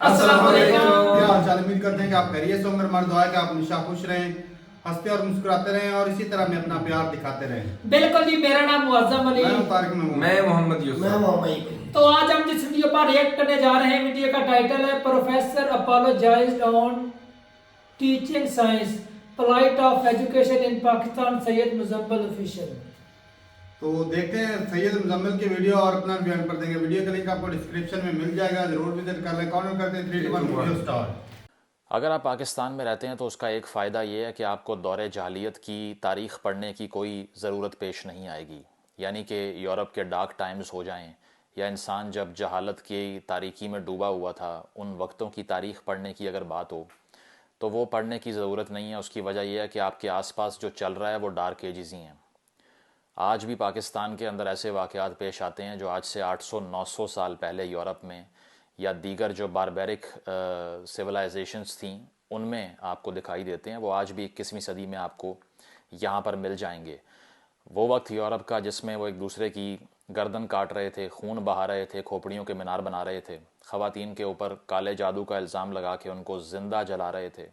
अस्सलाम वालेकुम। क्या हाल चाल, उम्मीद करते हैं कि आप खैरियत से होंगे। हमारी दुआ है कि आप हमेशा खुश रहें, हंसते और मुस्कुराते रहें और इसी तरह हमें अपना प्यार दिखाते रहें। बिल्कुल जी, मेरा नाम मुअज्जम अली। मैं हूं तारिक महमूद। मैं मोहम्मद मैं यूसुफ। मोहम्मद। तो आज हम जिस वीडियो पर रिएक्ट करने जा रहे हैं, वीडियो का टाइटल है professor apologised on teaching science, flight of education in Pakistan, Syed Muzammil official. तो देखते हैं सैयद मुजम्मिल की वीडियो और अपना बयान पर देंगे। वीडियो का लिंक आपको डिस्क्रिप्शन में मिल जाएगा, जरूर विजिट कर लें। कमेंट करते हैं 3 2 1 वीडियो स्टार्ट। अगर आप पाकिस्तान में रहते हैं तो उसका एक फ़ायदा ये है कि आपको दौरे जहालियत की तारीख़ पढ़ने की कोई ज़रूरत पेश नहीं आएगी। यानी कि यूरोप के डार्क टाइम्स हो जाएं या इंसान जब जहालत की तारीकी में डूबा हुआ था, उन वक्तों की तारीख़ पढ़ने की अगर बात हो तो वो पढ़ने की ज़रूरत नहीं है। उसकी वजह यह है कि आपके आसपास जो चल रहा है वो डार्क एजेस ही हैं। आज भी पाकिस्तान के अंदर ऐसे वाक़यात पेश आते हैं जो आज से 800-900 साल पहले यूरोप में या दीगर जो बारबेरिक सिविलाइजेशंस थीं उनमें आपको दिखाई देते हैं। वो आज भी 21वीं सदी में आपको यहाँ पर मिल जाएंगे। वो वक्त यूरोप का जिसमें वो एक दूसरे की गर्दन काट रहे थे, खून बहा रहे थे, खोपड़ियों के मीनार बना रहे थे, ख़वातीन के ऊपर काले जादू का इल्ज़ाम लगा के उनको ज़िंदा जला रहे थे।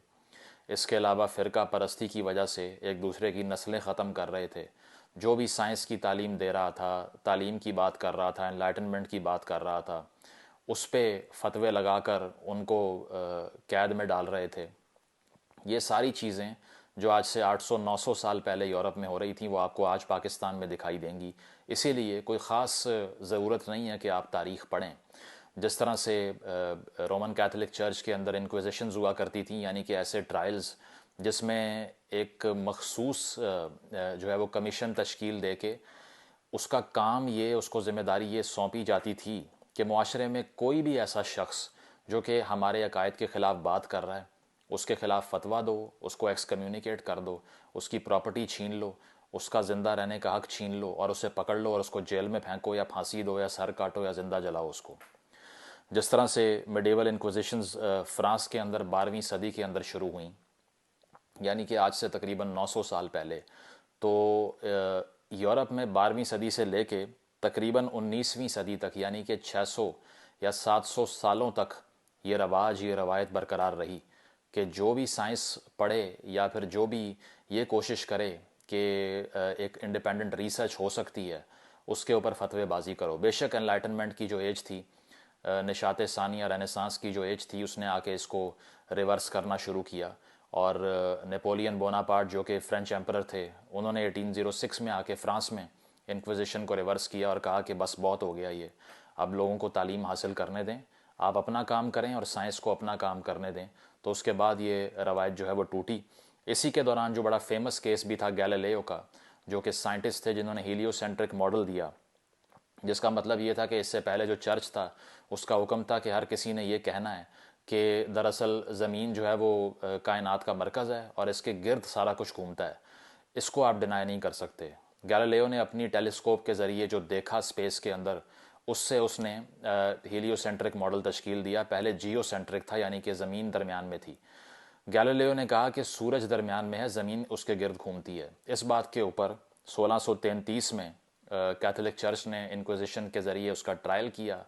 इसके अलावा फ़िरका परस्ती की वजह से एक दूसरे की नस्लें ख़त्म कर रहे थे। जो भी साइंस की तालीम दे रहा था, तालीम की बात कर रहा था, एनलाइटनमेंट की बात कर रहा था, उस पे फतवे लगाकर उनको कैद में डाल रहे थे। ये सारी चीज़ें जो आज से 800-900 साल पहले यूरोप में हो रही थी वो आपको आज पाकिस्तान में दिखाई देंगी। इसीलिए कोई ख़ास ज़रूरत नहीं है कि आप तारीख़ पढ़ें। जिस तरह से रोमन कैथोलिक चर्च के अंदर इंक्विजिशंस हुआ करती थी, यानी कि ऐसे ट्रायल्स जिसमें एक मखसूस जो है वो कमीशन तश्कील दे के उसका काम ये, उसको ज़िम्मेदारी ये सौंपी जाती थी कि मुआशरे में कोई भी ऐसा शख्स जो कि हमारे अकायद के ख़िलाफ़ बात कर रहा है उसके ख़िलाफ़ फतवा दो, उसको एक्सकम्युनिकेट कर दो, उसकी प्रॉपर्टी छीन लो, उसका ज़िंदा रहने का हक़ छीन लो और उसे पकड़ लो और उसको जेल में फेंको या फांसी दो या सर काटो या ज़िंदा जलाओ उसको। जिस तरह से मिडेवल इंक्विजिशंस फ़्रांस के अंदर 12वीं सदी के अंदर शुरू हुई, यानी कि आज से तकरीबन 900 साल पहले, तो यूरोप में 12वीं सदी से लेके तकरीबन 19वीं सदी तक, यानी कि 600 या 700 सालों तक ये रवाज, ये रवायत बरकरार रही कि जो भी साइंस पढ़े या फिर जो भी ये कोशिश करे कि एक इंडिपेंडेंट रिसर्च हो सकती है, उसके ऊपर फतवेबाजी करो। बेशक एनलाइटनमेंट की जो एज थी, निशात सानिया रेनेसांस की जो एज थी, उसने आके इसको रिवर्स करना शुरू किया और नेपोलियन बोनापार्ट जो कि फ्रेंच एम्परर थे, उन्होंने 1806 में आके फ़्रांस में इंक्विजिशन को रिवर्स किया और कहा कि बस बहुत हो गया ये, अब लोगों को तालीम हासिल करने दें, आप अपना काम करें और साइंस को अपना काम करने दें। तो उसके बाद ये रवायत जो है वो टूटी। इसी के दौरान जो बड़ा फेमस केस भी था गैलीलियो का, जो कि साइंटिस्ट थे जिन्होंने हीलियोसेंट्रिक मॉडल दिया, जिसका मतलब ये था कि इससे पहले जो चर्च था उसका हुक्म था कि हर किसी ने ये कहना है कि दरअसल ज़मीन जो है वो कायनात का मरकज़ है और इसके गिर्द सारा कुछ घूमता है। इसको आप डिनाई नहीं कर सकते। गैलीलियो ने अपनी टेलीस्कोप के ज़रिए जो देखा स्पेस के अंदर, उससे उसने हीलियोसेंट्रिक मॉडल तश्कील दिया। पहले जियोसेंट्रिक था, यानी कि ज़मीन दरमियान में थी। गैलीलियो ने कहा कि सूरज दरमियान में है, ज़मीन उसके गिर्द घूमती है। इस बात के ऊपर 1633 में कैथोलिक चर्च ने इंक्विजिशन के ज़रिए उसका ट्रायल किया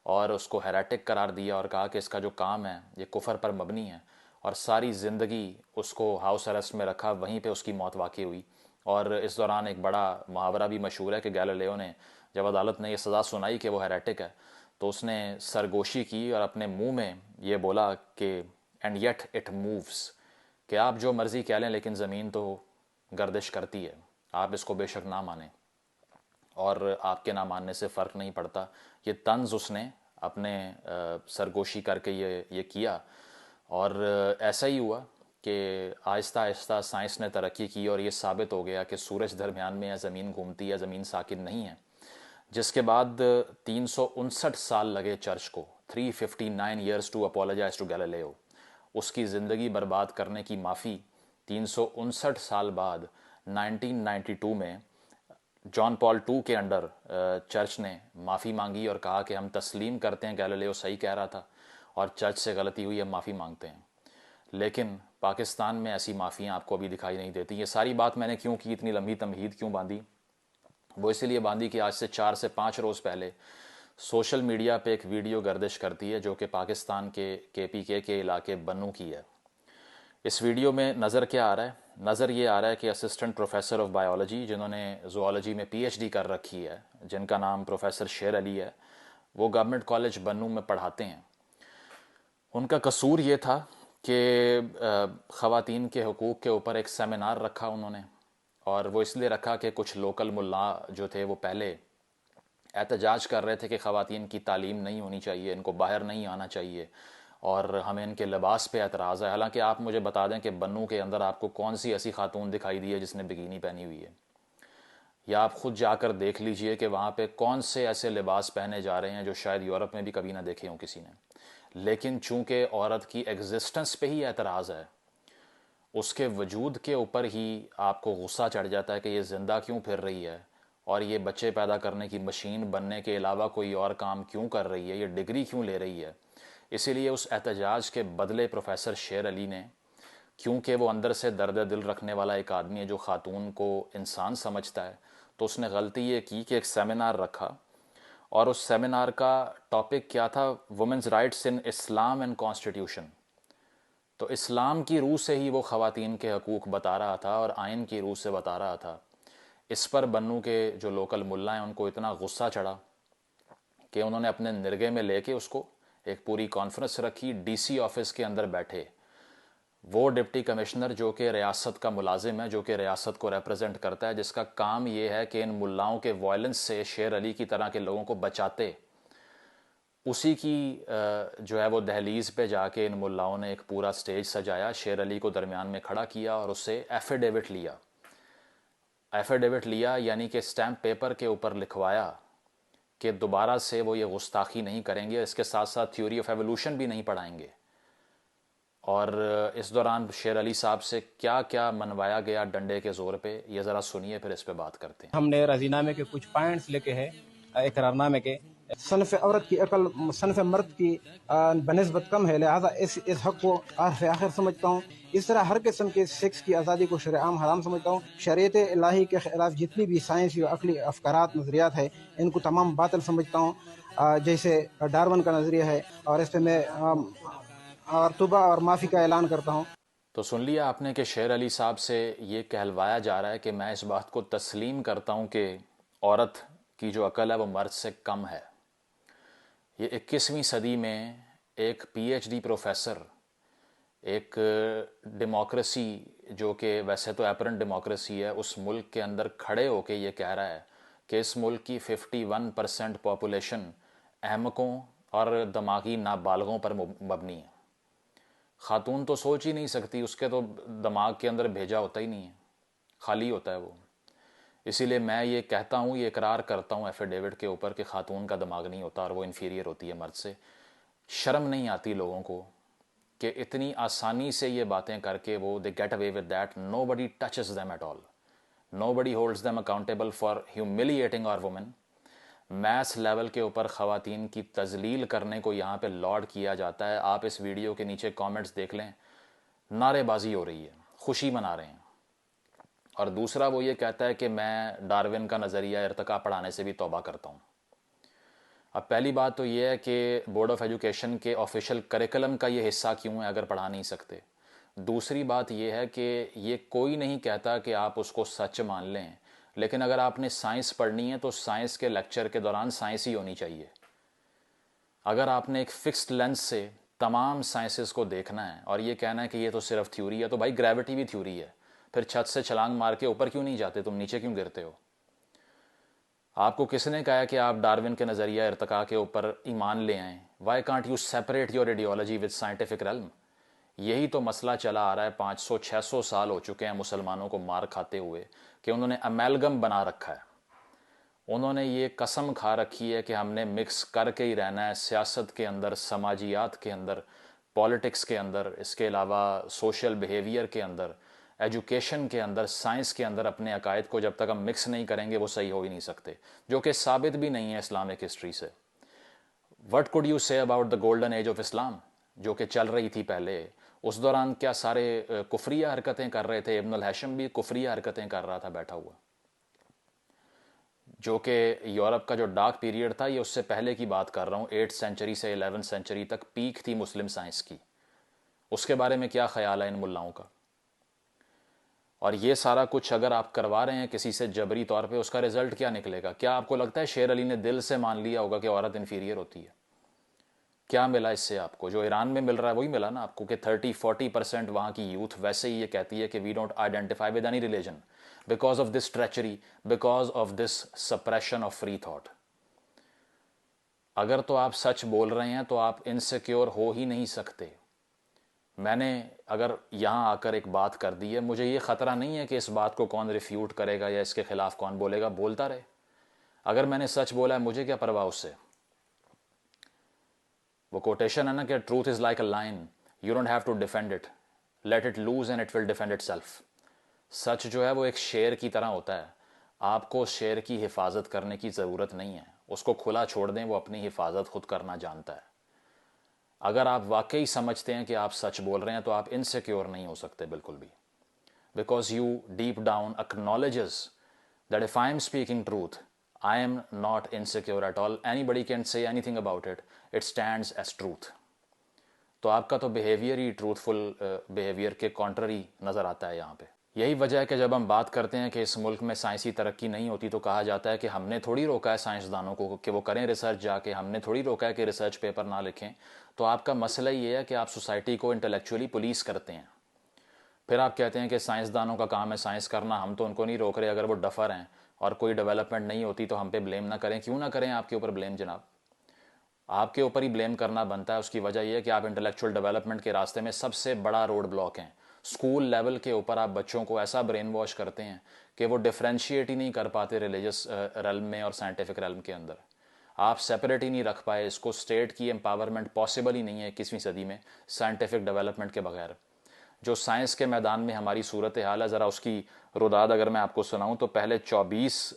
और उसको हेरेटिक करार दिया और कहा कि इसका जो काम है ये कुफर पर मबनी है, और सारी ज़िंदगी उसको हाउस अरेस्ट में रखा। वहीं पे उसकी मौत वाक़ई हुई। और इस दौरान एक बड़ा मुहावरा भी मशहूर है कि गैलीलियो ने जब अदालत ने यह सज़ा सुनाई कि वो हेरेटिक है, तो उसने सरगोशी की और अपने मुंह में ये बोला कि एंड येट इट मूव्स, कि आप जो मर्ज़ी कह लें लेकिन ज़मीन तो गर्दिश करती है, आप इसको बेशक ना मानें और आपके ना मानने से फ़र्क नहीं पड़ता। ये तंज़ उसने अपने सरगोशी करके ये किया। और ऐसा ही हुआ कि आहिस्ता आहिस्ता साइंस ने तरक्की की और ये साबित हो गया कि सूरज दरमियान में है, ज़मीन घूमती है, ज़मीन साकिन नहीं है। जिसके बाद 359 साल लगे चर्च को, 359 years to apologise to Galileo. उसकी ज़िंदगी बर्बाद करने की माफ़ी 359 साल बाद 1992 में जॉन पॉल टू के अंडर चर्च ने माफ़ी मांगी और कहा कि हम तस्लीम करते हैं गैलीलियो सही कह रहा था और चर्च से गलती हुई, हम माफ़ी मांगते हैं। लेकिन पाकिस्तान में ऐसी माफ़ियाँ आपको अभी दिखाई नहीं देती। ये सारी बात मैंने क्यों की, इतनी लंबी तमहीद क्यों बांधी, वो इसलिए बांधी कि आज से 4 से 5 रोज़ पहले सोशल मीडिया पे एक वीडियो गर्दिश करती है जो कि पाकिस्तान के KPK के इलाके बन्नू की है। इस वीडियो में नज़र क्या आ रहा है? नज़र ये आ रहा है कि असिस्टेंट प्रोफेसर ऑफ बायोलॉजी जिन्होंने ज़ूलॉजी में PhD कर रखी है, जिनका नाम प्रोफेसर शेर अली है, वो गवर्नमेंट कॉलेज बन्नू में पढ़ाते हैं। उनका कसूर ये था कि ख़वातीन के हकूक़ के ऊपर एक सेमिनार रखा उन्होंने, और वो इसलिए रखा कि कुछ लोकल मुल्ला जो थे वो पहले एहतजाज कर रहे थे कि ख़वातीन की तालीम नहीं होनी चाहिए, इनको बाहर नहीं आना चाहिए और हमें इनके लिबास पे एतराज़ है। हालांकि आप मुझे बता दें कि बन्नू के अंदर आपको कौन सी ऐसी खातून दिखाई दी है जिसने बिकिनी पहनी हुई है, या आप ख़ुद जाकर देख लीजिए कि वहाँ पे कौन से ऐसे लिबास पहने जा रहे हैं जो शायद यूरोप में भी कभी ना देखे हों किसी ने। लेकिन चूँकि औरत की एग्जिस्टेंस पे ही एतराज़ है, उसके वजूद के ऊपर ही आपको गुस्सा चढ़ जाता है कि ये ज़िंदा क्यों फिर रही है और ये बच्चे पैदा करने की मशीन बनने के अलावा कोई और काम क्यों कर रही है, ये डिग्री क्यों ले रही है। इसीलिए उस एहतजाज के बदले प्रोफेसर शेर अली ने, क्योंकि वो अंदर से दर्द दिल रखने वाला एक आदमी है जो ख़ातून को इंसान समझता है, तो उसने गलती ये की कि एक सेमिनार रखा, और उस सेमिनार का टॉपिक क्या था? Women's rights in Islam and constitution. तो इस्लाम की रूह से ही वो ख़वातीन के हकूक़ बता रहा था और आइन की रूह से बता रहा था। इस पर बन्नू के जो लोकल मुल्ला हैं उनको इतना गुस्सा चढ़ा कि उन्होंने अपने निर्गे में लेके उसको एक पूरी कॉन्फ्रेंस रखी। DC ऑफिस के अंदर बैठे वो डिप्टी कमिश्नर जो कि रियासत का मुलाजिम है, जो कि रियासत को रिप्रेजेंट करता है, जिसका काम ये है कि इन मुल्लाओं के वायलेंस से शेर अली की तरह के लोगों को बचाते, उसी की जो है वो दहलीज़ पे जाके इन मुल्लाओं ने एक पूरा स्टेज सजाया, शेर अली को दरमियान में खड़ा किया और उससे एफिडेविट लिया। एफिडेविट लिया यानी कि स्टैम्प पेपर के ऊपर लिखवाया कि दोबारा से वो ये गुस्ताखी नहीं करेंगे, इसके साथ साथ थ्योरी ऑफ एवोल्यूशन भी नहीं पढ़ाएंगे। और इस दौरान शेर अली साहब से क्या क्या मनवाया गया डंडे के ज़ोर पे, ये ज़रा सुनिए, फिर इस पे बात करते हैं। हमने रजीनामे के कुछ पॉइंट्स लेके है, इकरारनामे के। सनफ़ औरत की अकल सनफ़ मर्द की बनिस्बत कम है, लिहाजा इस हक़ को आखिर समझता हूँ। इस तरह हर किस्म के सेक्स की आज़ादी को शरआम हराम समझता हूँ। शरीयत इलाही के ख़िलाफ़ जितनी भी साइंसी और अक़ली अफ़कारात नज़रियात है, इनको तमाम बातिल समझता हूँ। जैसे डार्विन का नज़रिया है, और इस पर मैं और तौबा और माफ़ी का ऐलान करता हूँ। तो सुन लिया आपने कि शेर अली साहब से ये कहलवाया जा रहा है कि मैं इस बात को तस्लीम करता हूँ कि औरत की जो अकल है वो मर्द से कम है। ये 21वीं सदी में एक PhD प्रोफेसर, एक डेमोक्रेसी जो कि वैसे तो एपरेंट डेमोक्रेसी है, उस मुल्क के अंदर खड़े होके ये कह रहा है कि इस मुल्क की 51% पॉपुलेशन अहमकों और दिमागी नाबालगों पर मबनी है। ख़ातून तो सोच ही नहीं सकती, उसके तो दिमाग के अंदर भेजा होता ही नहीं है, खाली होता है वो। इसीलिए मैं ये कहता हूँ, ये इकरार करता हूँ एफिडेविट के ऊपर कि ख़ातून का दिमाग नहीं होता और वो इन्फीरियर होती है मर्द से। शर्म नहीं आती लोगों को कि इतनी आसानी से ये बातें करके वो they get away with that, nobody touches them at all, nobody holds them accountable for humiliating our women. Maths level के ऊपर ख़वातीन की तजलील करने को यहाँ पे लॉड किया जाता है। आप इस वीडियो के नीचे कमेंट्स देख लें, नारेबाजी हो रही है, खुशी मना रहे हैं। और दूसरा वो ये कहता है कि मैं डार्विन का नज़रिया इर्तिका पढ़ाने से भी तौबा करता हूँ। अब पहली बात तो ये है कि बोर्ड ऑफ एजुकेशन के ऑफिशियल करिकुलम का ये हिस्सा क्यों है अगर पढ़ा नहीं सकते। दूसरी बात ये है कि ये कोई नहीं कहता कि आप उसको सच मान लें, लेकिन अगर आपने साइंस पढ़नी है तो साइंस के लेक्चर के दौरान साइंस ही होनी चाहिए। अगर आपने एक फिक्स्ड लेंस से तमाम साइंसेस को देखना है और ये कहना है कि ये तो सिर्फ थ्योरी है, तो भाई ग्रेविटी भी थ्योरी है, फिर छत से छलांग मार के ऊपर क्यों नहीं जाते, तुम नीचे क्यों गिरते हो? आपको किसने कहा कि आप डार्विन के नज़रिया इर्तिका के ऊपर ईमान ले आएँ? Why can't you separate your ideology with scientific realm? यही तो मसला चला आ रहा है। 500-600 साल हो चुके हैं मुसलमानों को मार खाते हुए कि उन्होंने अमेलगम बना रखा है। उन्होंने ये कसम खा रखी है कि हमने मिक्स करके ही रहना है, सियासत के अंदर, समाजियात के अंदर, पॉलिटिक्स के अंदर, इसके अलावा सोशल बिहेवियर के अंदर, एजुकेशन के अंदर, साइंस के अंदर। अपने अकायद को जब तक हम मिक्स नहीं करेंगे वो सही हो ही नहीं सकते, जो कि साबित भी नहीं है इस्लामिक हिस्ट्री से। What could you say about the golden age of Islam जो कि चल रही थी पहले? उस दौरान क्या सारे कुफरिया हरकतें कर रहे थे? इब्न अल हैशम भी कुफरिया हरकतें कर रहा था बैठा हुआ। जो कि यूरोप का जो डार्क पीरियड था, ये उससे पहले की बात कर रहा हूँ, 8th सेंचुरी से 11th सेंचुरी तक पीक थी मुस्लिम साइंस की। उसके बारे में क्या ख्याल है इन मुल्लाओं का? और ये सारा कुछ अगर आप करवा रहे हैं किसी से जबरी तौर पे, उसका रिजल्ट क्या निकलेगा? क्या आपको लगता है शेर अली ने दिल से मान लिया होगा कि औरत इन्फीरियर होती है? क्या मिला इससे आपको? जो ईरान में मिल रहा है वही मिला ना आपको, कि 30-40% वहाँ की यूथ वैसे ही ये कहती है कि we don't identify with any religion because of this treachery, because of this suppression of free thought. अगर तो आप सच बोल रहे हैं तो आप इनसिक्योर हो ही नहीं सकते। मैंने अगर यहाँ आकर एक बात कर दी है, मुझे ये ख़तरा नहीं है कि इस बात को कौन रिफ्यूट करेगा या इसके ख़िलाफ़ कौन बोलेगा, बोलता रहे। अगर मैंने सच बोला है, मुझे क्या परवाह उससे। वो कोटेशन है ना कि truth is like a line, you don't have to defend it, let it loose and it will defend itself. सच जो है वो एक शेर की तरह होता है, आपको शेर की हिफाजत करने की ज़रूरत नहीं है, उसको खुला छोड़ दें, वो अपनी हिफाजत खुद करना जानता है। अगर आप वाकई समझते हैं कि आप सच बोल रहे हैं तो आप इनसिक्योर नहीं हो सकते बिल्कुल भी, because you deep down acknowledges that if I am speaking truth I am not insecure at all, anybody can say anything about it, it stands as truth. तो आपका तो बिहेवियर ही ट्रूथफुल बिहेवियर के कॉन्ट्ररी नज़र आता है यहाँ पे। यही वजह है कि जब हम बात करते हैं कि इस मुल्क में साइंसी तरक्की नहीं होती तो कहा जाता है कि हमने थोड़ी रोका है साइंसदानों को कि वो करें रिसर्च जाके, हमने थोड़ी रोका है कि रिसर्च पेपर ना लिखें। तो आपका मसला ये है कि आप सोसाइटी को इंटेलेक्चुअली पुलिस करते हैं। फिर आप कहते हैं कि साइंसदानों का काम है साइंस करना, हम तो उनको नहीं रोक रहे, अगर वो डफर हैं और कोई डेवलपमेंट नहीं होती तो हम पे ब्लेम ना करें। क्यों ना करें आपके ऊपर ब्लेम जनाब, आपके ऊपर ही ब्लेम करना बनता है। उसकी वजह यह है कि आप इंटेलेक्चुअल डेवलपमेंट के रास्ते में सबसे बड़ा रोड ब्लॉक हैं। स्कूल लेवल के ऊपर आप बच्चों को ऐसा ब्रेन वॉश करते हैं कि वो डिफ्रेंशिएट ही नहीं कर पाते रिलीजियस रेल्म में और साइंटिफिक रेल्म के अंदर। आप सेपरेट ही नहीं रख पाए इसको। स्टेट की एम्पावरमेंट पॉसिबल ही नहीं है 21वीं सदी में साइंटिफिक डेवलपमेंट के बगैर। जो साइंस के मैदान में हमारी सूरत हाल है, ज़रा उसकी रुदाद अगर मैं आपको सुनाऊं तो पहले 24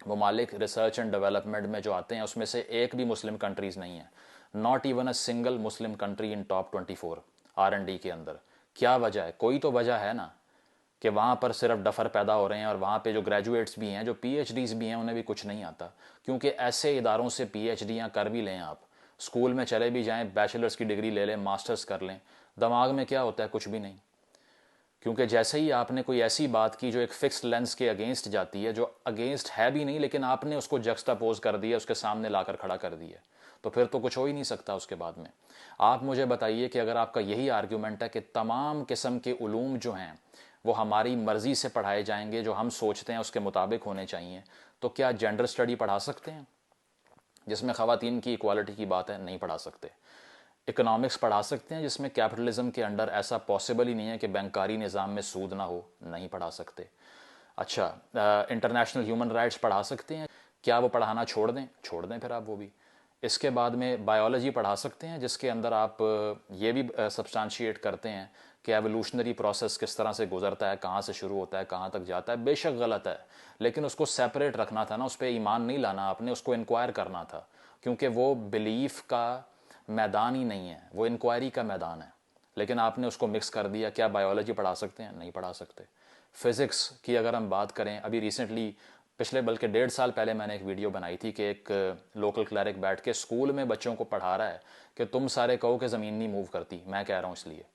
ममालिक रिसर्च एंड डेवलपमेंट में जो आते हैं उसमें से एक भी मुस्लिम कंट्रीज़ नहीं है। Not even a single Muslim country in top 24 R&D के अंदर। क्या वजह है? कोई तो वजह है ना कि वहाँ पर सिर्फ डफर पैदा हो रहे हैं और वहाँ पे जो ग्रेजुएट्स भी हैं, जो PhDs भी हैं, उन्हें भी कुछ नहीं आता। क्योंकि ऐसे इदारों से PhD कर भी लें आप, स्कूल में चले भी जाएं, बैचलर्स की डिग्री ले लें, मास्टर्स कर लें, दिमाग में क्या होता है? कुछ भी नहीं। क्योंकि जैसे ही आपने कोई ऐसी बात की जो एक फिक्स्ड लेंस के अगेंस्ट जाती है, जो अगेंस्ट है भी नहीं लेकिन आपने उसको जक्सटापोज कर दिया, उसके सामने लाकर खड़ा कर दिया, तो फिर तो कुछ हो ही नहीं सकता उसके बाद में। आप मुझे बताइए कि अगर आपका यही आर्ग्यूमेंट है कि तमाम किस्म के उलूम जो हैं वो हमारी मर्ज़ी से पढ़ाए जाएंगे, जो हम सोचते हैं उसके मुताबिक होने चाहिए, तो क्या जेंडर स्टडी पढ़ा सकते हैं जिसमें ख़वातीन की इक्वालिटी की बात है? नहीं पढ़ा सकते। इकोनॉमिक्स पढ़ा सकते हैं जिसमें कैपिटलिज्म के अंडर ऐसा पॉसिबल ही नहीं है कि बैंकारी निज़ाम में सूद ना हो? नहीं पढ़ा सकते। अच्छा, इंटरनेशनल ह्यूमन राइट्स पढ़ा सकते हैं? क्या वो पढ़ाना छोड़ दें? छोड़ दें फिर आप वो भी। इसके बाद में बायोलॉजी पढ़ा सकते हैं जिसके अंदर आप ये भी सब्सटेंशिएट करते हैं कि एवोल्यूशनरी प्रोसेस किस तरह से गुजरता है, कहाँ से शुरू होता है, कहाँ तक जाता है। बेशक गलत है, लेकिन उसको सेपरेट रखना था ना, उस पर ईमान नहीं लाना आपने, उसको इंक्वायर करना था, क्योंकि वो बिलीफ का मैदान ही नहीं है, वो इंक्वायरी का मैदान है। लेकिन आपने उसको मिक्स कर दिया। क्या बायोलॉजी पढ़ा सकते हैं? नहीं पढ़ा सकते। फिज़िक्स की अगर हम बात करें, अभी रिसेंटली पिछले बल्कि 1.5 साल पहले मैंने एक वीडियो बनाई थी कि एक लोकल क्लरिक बैठ के स्कूल में बच्चों को पढ़ा रहा है कि तुम सारे कहो कि ज़मीन नहीं मूव करती, मैं कह रहा हूँ इसलिए।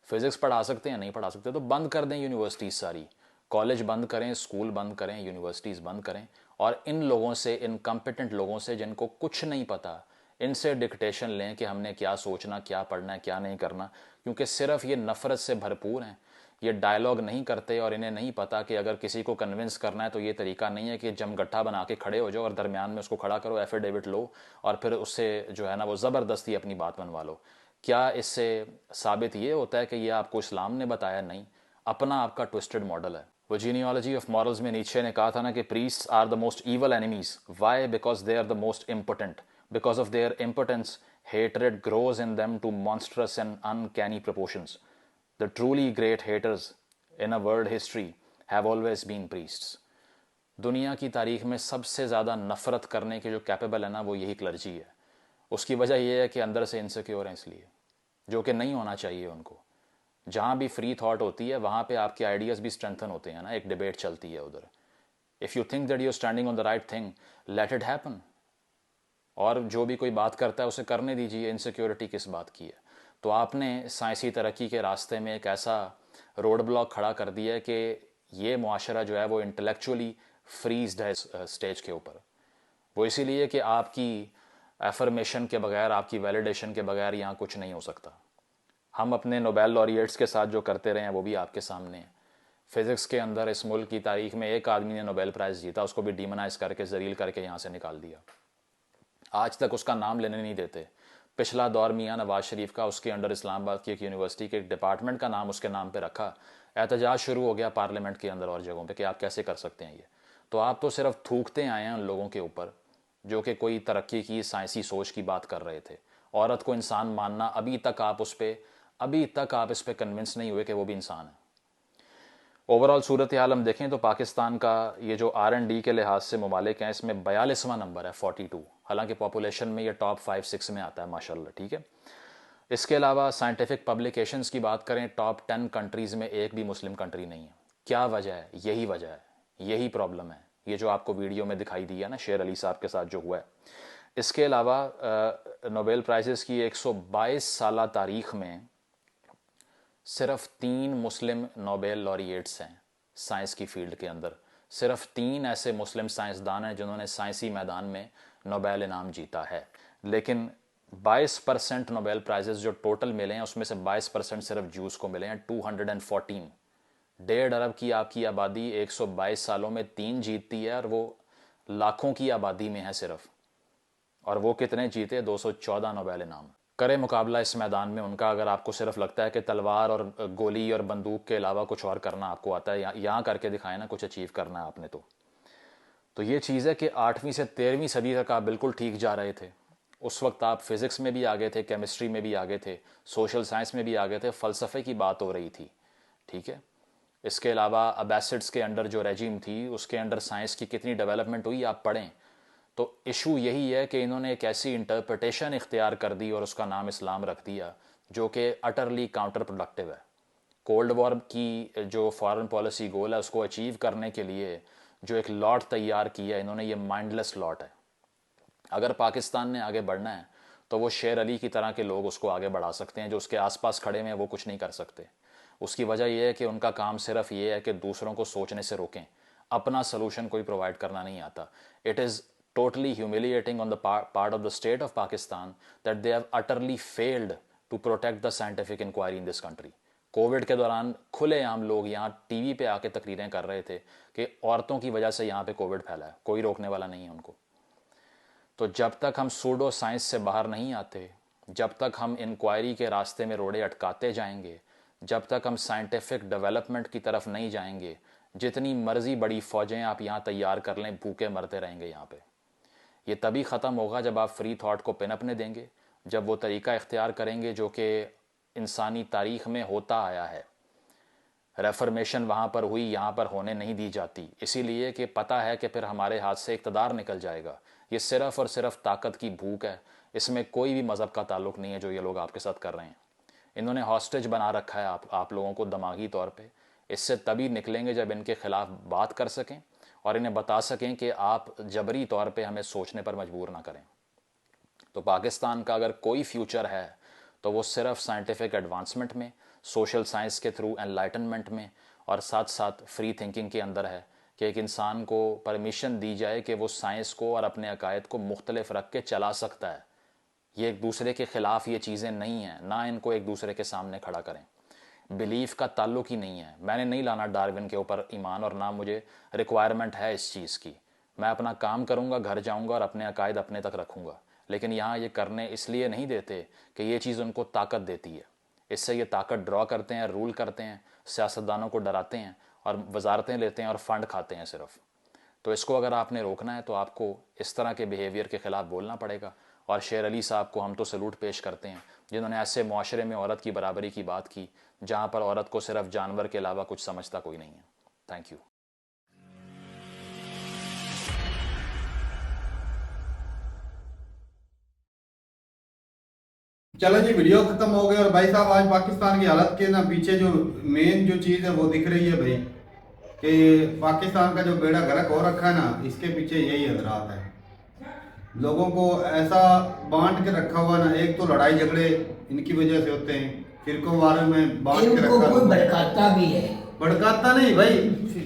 फिज़िक्स पढ़ा सकते हैं? नहीं पढ़ा सकते। तो बंद कर दें यूनिवर्सिटीज़ सारी, कॉलेज बंद करें, स्कूल बंद करें, यूनिवर्सिटीज़ बंद करें, और इन लोगों से, इनकम्पिटेंट लोगों से जिनको कुछ नहीं पता, इनसे डिक्टेशन लें कि हमने क्या सोचना, क्या पढ़ना है, क्या नहीं करना। क्योंकि सिर्फ ये नफ़रत से भरपूर हैं, ये डायलॉग नहीं करते और इन्हें नहीं पता कि अगर किसी को कन्विंस करना है तो ये तरीका नहीं है कि जमगट्ठा बना के खड़े हो जाओ और दरमियान में उसको खड़ा करो, एफिडेविट लो और फिर उससे जो है ना वो ज़बरदस्ती अपनी बात बनवा लो। क्या इससे साबित ये होता है कि ये आपको इस्लाम ने बताया? नहीं, अपना आपका ट्विस्टेड मॉडल है। वो जीनियोलॉजी ऑफ मॉरल्स में नीचे ने कहा था ना कि priests are the most evil enemies. Why? Because they are the most important. Because of their impotence, hatred grows in them to monstrous and uncanny proportions. The truly great haters in a world history have always been priests. दुनिया की तारीख में सबसे ज़्यादा नफ़रत करने के जो कैपेबल है ना, वो यही क्लर्जी है। उसकी वजह यह है कि अंदर से इनसिक्योर हैं, इसलिए, जो कि नहीं होना चाहिए उनको। जहाँ भी फ्री थॉट होती है वहाँ पे आपके आइडियाज़ भी स्ट्रेंथन होते हैं ना, एक डिबेट चलती है उधर। If you think that you are standing on the right thing, let it happen. और जो भी कोई बात करता है उसे करने दीजिए, इनसिक्योरिटी किस बात की है। तो आपने साइंसी तरक्की के रास्ते में एक ऐसा रोड ब्लॉक खड़ा कर दिया है कि ये मुआशरा जो है वो इंटेलेक्चुअली फ्रीज्ड है स्टेज के ऊपर। वो इसीलिए कि आपकी एफर्मेशन के बगैर, आपकी वैलिडेशन के बगैर यहाँ कुछ नहीं हो सकता। हम अपने नोबेल लॉरिएट्स के साथ जो करते रहे हैं वो भी आपके सामने है। फिज़िक्स के अंदर इस मुल्क की तारीख में एक आदमी ने नोबेल प्राइज़ जीता, उसको भी डीमोनाइज करके, जलील करके यहाँ से निकाल दिया। आज तक उसका नाम लेने नहीं देते। पिछला दौर मियाँ नवाज शरीफ का, उसके अंडर इस्लामाबाद की एक यूनिवर्सिटी के एक डिपार्टमेंट का नाम उसके नाम पे रखा। एहतजाज शुरू हो गया पार्लियामेंट के अंदर और जगहों पे कि आप कैसे कर सकते हैं ये। तो आप तो सिर्फ थूकते आए हैं उन लोगों के ऊपर जो कि कोई तरक्की की साइंसी सोच की बात कर रहे थे। औरत को इंसान मानना, अभी तक आप इस पे कन्विंस नहीं हुए कि वो भी इंसान है। ओवरऑल सूरत हाल हम देखें तो पाकिस्तान का ये जो R&D के लिहाज से ममालिक हैं, इसमें 42वां नंबर है 42। हालांकि पॉपुलेशन में ये टॉप 5-6 में आता है माशाल्लाह, ठीक है। इसके अलावा साइंटिफिक पब्लिकेशंस की बात करें, टॉप 10 कंट्रीज़ में एक भी मुस्लिम कंट्री नहीं है। क्या वजह है? यही वजह है, यही प्रॉब्लम है। ये जो आपको वीडियो में दिखाई दिया ना शेर अली साहब के साथ जो हुआ है। इसके अलावा नोबेल प्राइजेस की 122 साला तारीख में सिर्फ 3 मुस्लिम नोबेल लॉरिएट्स हैं साइंस की फील्ड के अंदर। सिर्फ 3 ऐसे मुस्लिम साइंसदान हैं जिन्होंने साइंसी मैदान में नोबेल इनाम जीता है। लेकिन 22% नोबेल प्राइजेस जो टोटल मिले हैं उसमें से 22% सिर्फ जूस को मिले हैं। 214, 1.5 अरब की आपकी आबादी 122 सालों में 3 जीतती है, और वो लाखों की आबादी में है सिर्फ। और वो कितने जीते? 214 नोबेल इनाम। करे मुकाबला इस मैदान में उनका। अगर आपको सिर्फ लगता है कि तलवार और गोली और बंदूक के अलावा कुछ और करना आपको आता है, यहाँ करके दिखाए ना कुछ अचीव करना है आपने। तो ये चीज़ है कि 8वीं से 13वीं सदी तक आप बिल्कुल ठीक जा रहे थे। उस वक्त आप फिज़िक्स में भी आगे थे, केमिस्ट्री में भी आगे थे, सोशल साइंस में भी आगे थे, फ़लसफ़े की बात हो रही थी, ठीक है। इसके अलावा अब्बासिड्स के अंडर जो रेजिम थी उसके अंडर साइंस की कितनी डेवलपमेंट हुई आप पढ़ें। तो इशू यही है कि इन्होंने एक ऐसी इंटरप्रिटेशन इख्तियार कर दी और उसका नाम इस्लाम रख दिया जो कि अटरली काउंटर प्रोडक्टिव है। कोल्ड वॉर की जो फॉरेन पॉलिसी गोल है उसको अचीव करने के लिए जो एक लॉट तैयार किया इन्होंने, ये माइंडलेस लॉट है। अगर पाकिस्तान ने आगे बढ़ना है तो वो शेर अली की तरह के लोग उसको आगे बढ़ा सकते हैं, जो उसके आसपास खड़े हैं वो कुछ नहीं कर सकते। उसकी वजह यह है कि उनका काम सिर्फ ये है कि दूसरों को सोचने से रोकें, अपना सलूशन कोई प्रोवाइड करना नहीं आता। It is totally humiliating on the part of the state of Pakistan that they have utterly failed to protect the scientific inquiry in this country. Covid के दौरान खुलेआम लोग यहाँ टीवी पे आके तकरीरें कर रहे थे कि औरतों की वजह से यहाँ पे कोविड फैला है, कोई रोकने वाला नहीं है उनको। तो जब तक हम सूडो साइंस से बाहर नहीं आते, जब तक हम इंक्वायरी के रास्ते में रोड़े अटकाते जाएंगे, जब तक हम साइंटिफिक डेवलपमेंट की तरफ नहीं जाएंगे, जितनी मर्जी बड़ी फौजें आप यहाँ तैयार कर लें, भूखे मरते रहेंगे यहाँ पे। ये तभी ख़त्म होगा जब आप फ्री थॉट को पिन अपने देंगे, जब वो तरीका इख्तियार करेंगे जो कि इंसानी तारीख़ में होता आया है। रेफर्मेशन वहाँ पर हुई, यहाँ पर होने नहीं दी जाती, इसीलिए कि पता है कि फिर हमारे हाथ से इक़्तिदार निकल जाएगा। ये सिर्फ़ और सिर्फ ताकत की भूख है, इसमें कोई भी मज़हब का ताल्लुक़ नहीं है जो ये लोग आपके साथ कर रहे हैं। इन्होंने हॉस्टेज बना रखा है आप लोगों को दिमागी तौर पे। इससे तभी निकलेंगे जब इनके ख़िलाफ़ बात कर सकें और इन्हें बता सकें कि आप जबरी तौर पे हमें सोचने पर मजबूर ना करें। तो पाकिस्तान का अगर कोई फ्यूचर है तो वो सिर्फ साइंटिफिक एडवांसमेंट में, सोशल साइंस के थ्रू एनलाइटनमेंट में, और साथ साथ फ्री थिंकिंग के अंदर है कि एक इंसान को परमिशन दी जाए कि वो साइंस को और अपने अकायद को मुख्तलिफ रख के चला सकता है। ये एक दूसरे के ख़िलाफ़ ये चीज़ें नहीं हैं, ना इनको एक दूसरे के सामने खड़ा करें। बिलीफ का ताल्लुक ही नहीं है। मैंने नहीं लाना डार्विन के ऊपर ईमान, और ना मुझे रिक्वायरमेंट है इस चीज़ की। मैं अपना काम करूँगा, घर जाऊँगा और अपने अकायद अपने तक रखूँगा। लेकिन यहाँ ये करने इसलिए नहीं देते कि ये चीज़ उनको ताकत देती है। इससे ये ताकत ड्रॉ करते हैं, रूल करते हैं, सियासतदानों को डराते हैं और वजारतें लेते हैं और फ़ंड खाते हैं सिर्फ। तो इसको अगर आपने रोकना है तो आपको इस तरह के बिहेवियर के ख़िलाफ़ बोलना पड़ेगा। और शेर अली साहब को हम तो सलूट पेश करते हैं जिन्होंने ऐसे मुआशरे में औरत की बराबरी की बात की जहाँ पर औरत को सिर्फ जानवर के अलावा कुछ समझता कोई नहीं है। Thank you. चलो जी, वीडियो खत्म हो गई। और भाई साहब आज पाकिस्तान की हालत के ना पीछे जो मेन जो चीज़ है वो दिख रही है भाई, कि पाकिस्तान का जो बेड़ा गर्क हो रखा है ना, इसके पीछे यही हजरात है। लोगों को ऐसा बांट के रखा हुआ ना, एक तो लड़ाई झगड़े इनकी वजह से होते हैं, फिरकों वारों में बांट के इनको रखा। कोई भड़काता भी है, भड़काता नहीं भाई,